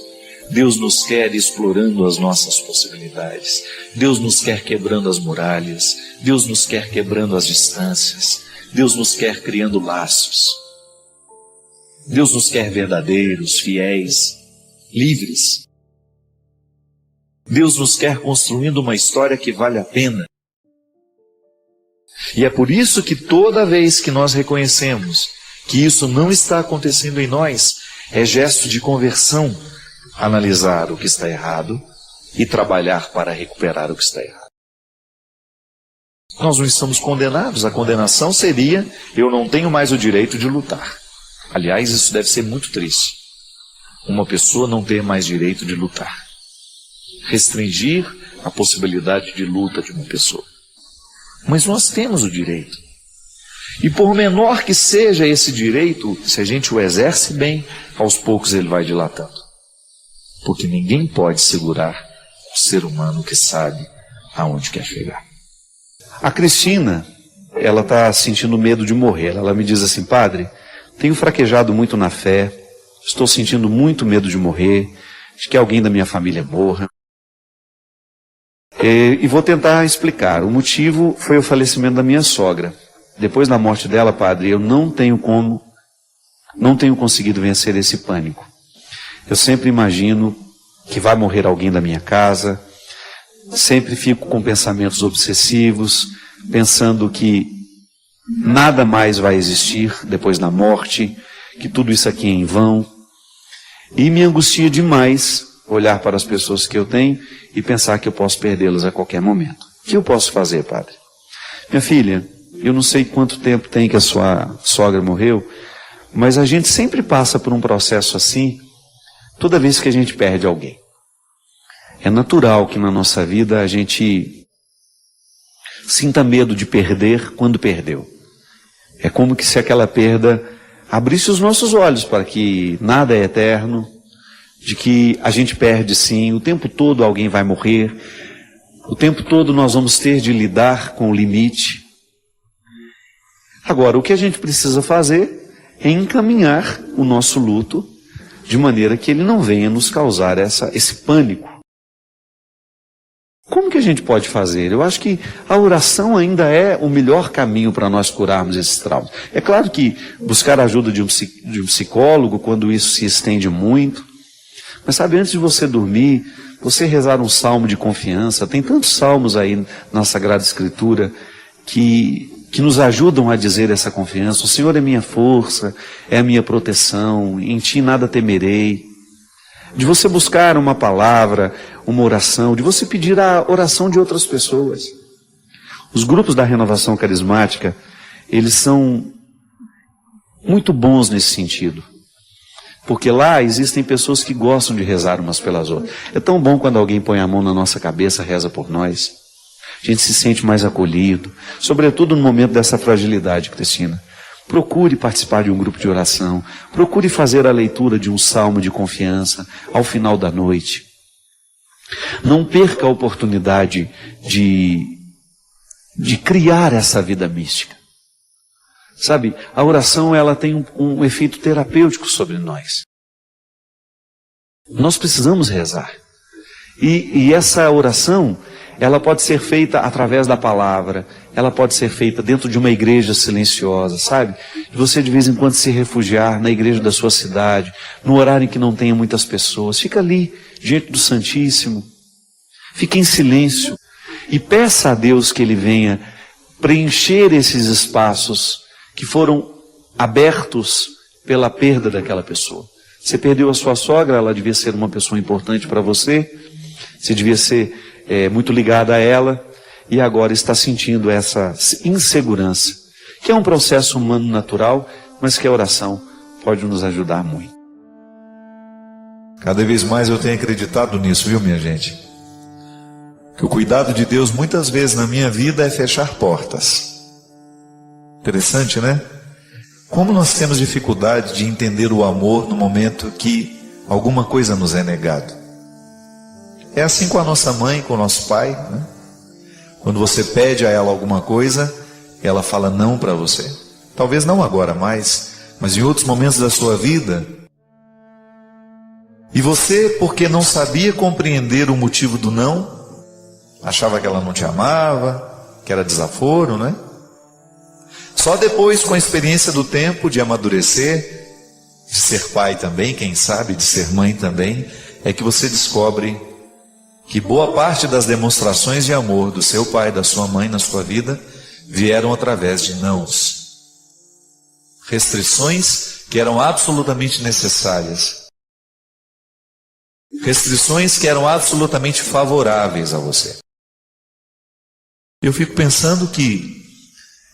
Deus nos quer explorando as nossas possibilidades. Deus nos quer quebrando as muralhas. Deus nos quer quebrando as distâncias. Deus nos quer criando laços. Deus nos quer verdadeiros, fiéis, livres. Deus nos quer construindo uma história que vale a pena. E é por isso que toda vez que nós reconhecemos que isso não está acontecendo em nós, é gesto de conversão analisar o que está errado e trabalhar para recuperar o que está errado. Nós não estamos condenados. A condenação seria: eu não tenho mais o direito de lutar. Aliás, isso deve ser muito triste. Uma pessoa não ter mais direito de lutar. Restringir a possibilidade de luta de uma pessoa. Mas nós temos o direito. E por menor que seja esse direito, se a gente o exerce bem, aos poucos ele vai dilatando. Porque ninguém pode segurar o ser humano que sabe aonde quer chegar. A Cristina, ela está sentindo medo de morrer. Ela me diz assim: padre, tenho fraquejado muito na fé, estou sentindo muito medo de morrer, de que alguém da minha família morra. E vou tentar explicar. O motivo foi o falecimento da minha sogra. Depois da morte dela, padre, eu não tenho conseguido vencer esse pânico. Eu sempre imagino que vai morrer alguém da minha casa, sempre fico com pensamentos obsessivos, pensando que nada mais vai existir depois da morte, que tudo isso aqui é em vão. E me angustia demais olhar para as pessoas que eu tenho e pensar que eu posso perdê-las a qualquer momento. O que eu posso fazer, padre? Minha filha, eu não sei quanto tempo tem que a sua sogra morreu, mas a gente sempre passa por um processo assim, toda vez que a gente perde alguém. É natural que na nossa vida a gente sinta medo de perder quando perdeu. É como que se aquela perda abrisse os nossos olhos para que nada é eterno, de que a gente perde sim, o tempo todo alguém vai morrer, o tempo todo nós vamos ter de lidar com o limite. Agora, o que a gente precisa fazer é encaminhar o nosso luto de maneira que ele não venha nos causar esse pânico. Como que a gente pode fazer? Eu acho que a oração ainda é o melhor caminho para nós curarmos esses traumas. É claro que buscar a ajuda de um psicólogo, quando isso se estende muito, mas sabe, antes de você dormir, você rezar um salmo de confiança. Tem tantos salmos aí na Sagrada Escritura que nos ajudam a dizer essa confiança. O Senhor é minha força, é a minha proteção, em Ti nada temerei. De você buscar uma palavra, uma oração, de você pedir a oração de outras pessoas. Os grupos da renovação carismática, eles são muito bons nesse sentido. Porque lá existem pessoas que gostam de rezar umas pelas outras. É tão bom quando alguém põe a mão na nossa cabeça, reza por nós. A gente se sente mais acolhido, sobretudo no momento dessa fragilidade, Cristina. Procure participar de um grupo de oração, procure fazer a leitura de um salmo de confiança ao final da noite. Não perca a oportunidade de criar essa vida mística. Sabe, a oração ela tem um efeito terapêutico sobre nós. Nós precisamos rezar. E essa oração, ela pode ser feita através da palavra, ela pode ser feita dentro de uma igreja silenciosa, sabe? Você de vez em quando se refugiar na igreja da sua cidade, no horário em que não tenha muitas pessoas, fica ali, diante do Santíssimo, fique em silêncio e peça a Deus que Ele venha preencher esses espaços que foram abertos pela perda daquela pessoa. Você perdeu a sua sogra, ela devia ser uma pessoa importante para você, você devia ser muito ligada a ela, e agora está sentindo essa insegurança, que é um processo humano natural, mas que a oração pode nos ajudar muito. Cada vez mais eu tenho acreditado nisso, viu, minha gente? Que o cuidado de Deus muitas vezes na minha vida é fechar portas. Interessante, né? Como nós temos dificuldade de entender o amor no momento que alguma coisa nos é negado. É assim com a nossa mãe, com o nosso pai, né? Quando você pede a ela alguma coisa, ela fala não para você. Talvez não agora mais, mas em outros momentos da sua vida. E você, porque não sabia compreender o motivo do não, achava que ela não te amava, que era desaforo, né? Só depois, com a experiência do tempo, de amadurecer, de ser pai também, quem sabe, de ser mãe também, é que você descobre que boa parte das demonstrações de amor do seu pai e da sua mãe na sua vida vieram através de nãos. Restrições que eram absolutamente necessárias. Restrições que eram absolutamente favoráveis a você. Eu fico pensando que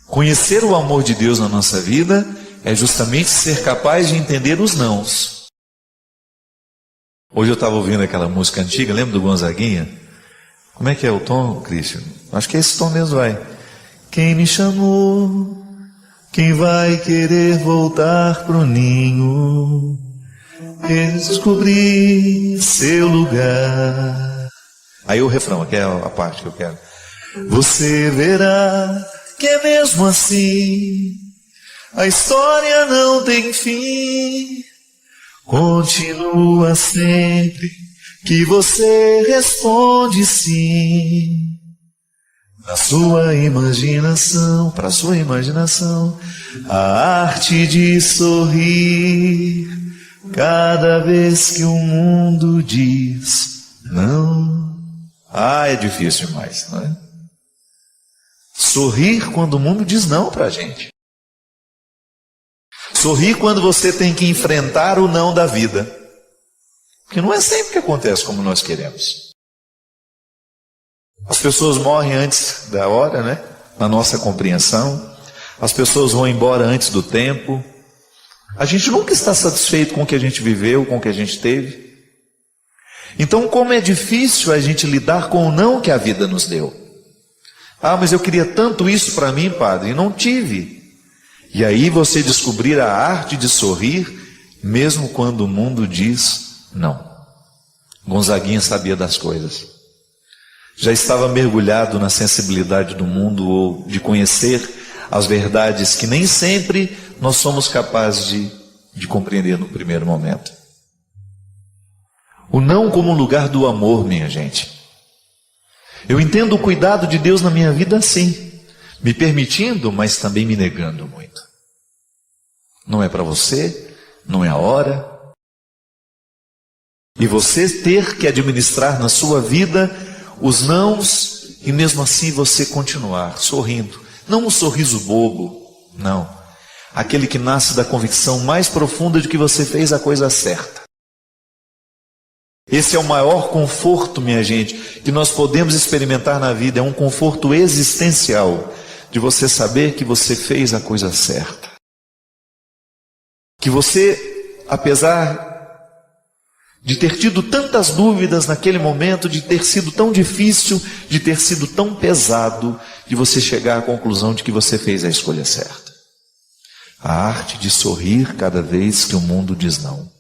conhecer o amor de Deus na nossa vida é justamente ser capaz de entender os nãos. Hoje eu estava ouvindo aquela música antiga, lembra do Gonzaguinha? Como é que é o tom, Cristian? Acho que é esse tom mesmo, vai. Quem me chamou, quem vai querer voltar pro ninho, descobrir seu lugar. Aí o refrão, que é a parte que eu quero. Você verá que é mesmo assim, a história não tem fim. Continua sempre que você responde sim. Na sua imaginação, para sua imaginação, a arte de sorrir cada vez que o mundo diz não. Ah, é difícil demais, não é? Sorrir quando o mundo diz não para a gente. Sorrir quando você tem que enfrentar o não da vida. Porque não é sempre que acontece como nós queremos. As pessoas morrem antes da hora, né? Na nossa compreensão. As pessoas vão embora antes do tempo. A gente nunca está satisfeito com o que a gente viveu, com o que a gente teve. Então, como é difícil a gente lidar com o não que a vida nos deu. Ah, mas eu queria tanto isso para mim, padre, e não tive. E aí você descobrir a arte de sorrir, mesmo quando o mundo diz não. Gonzaguinha sabia das coisas. Já estava mergulhado na sensibilidade do mundo, ou de conhecer as verdades que nem sempre nós somos capazes de compreender no primeiro momento. O não como lugar do amor, minha gente. Eu entendo o cuidado de Deus na minha vida assim, me permitindo, mas também me negando muito. Não é para você, não é a hora. E você ter que administrar na sua vida os nãos e mesmo assim você continuar sorrindo. Não um sorriso bobo, não. Aquele que nasce da convicção mais profunda de que você fez a coisa certa. Esse é o maior conforto, minha gente, que nós podemos experimentar na vida. É um conforto existencial de você saber que você fez a coisa certa. Que você, apesar de ter tido tantas dúvidas naquele momento, de ter sido tão difícil, de ter sido tão pesado, de você chegar à conclusão de que você fez a escolha certa. A arte de sorrir cada vez que o mundo diz não.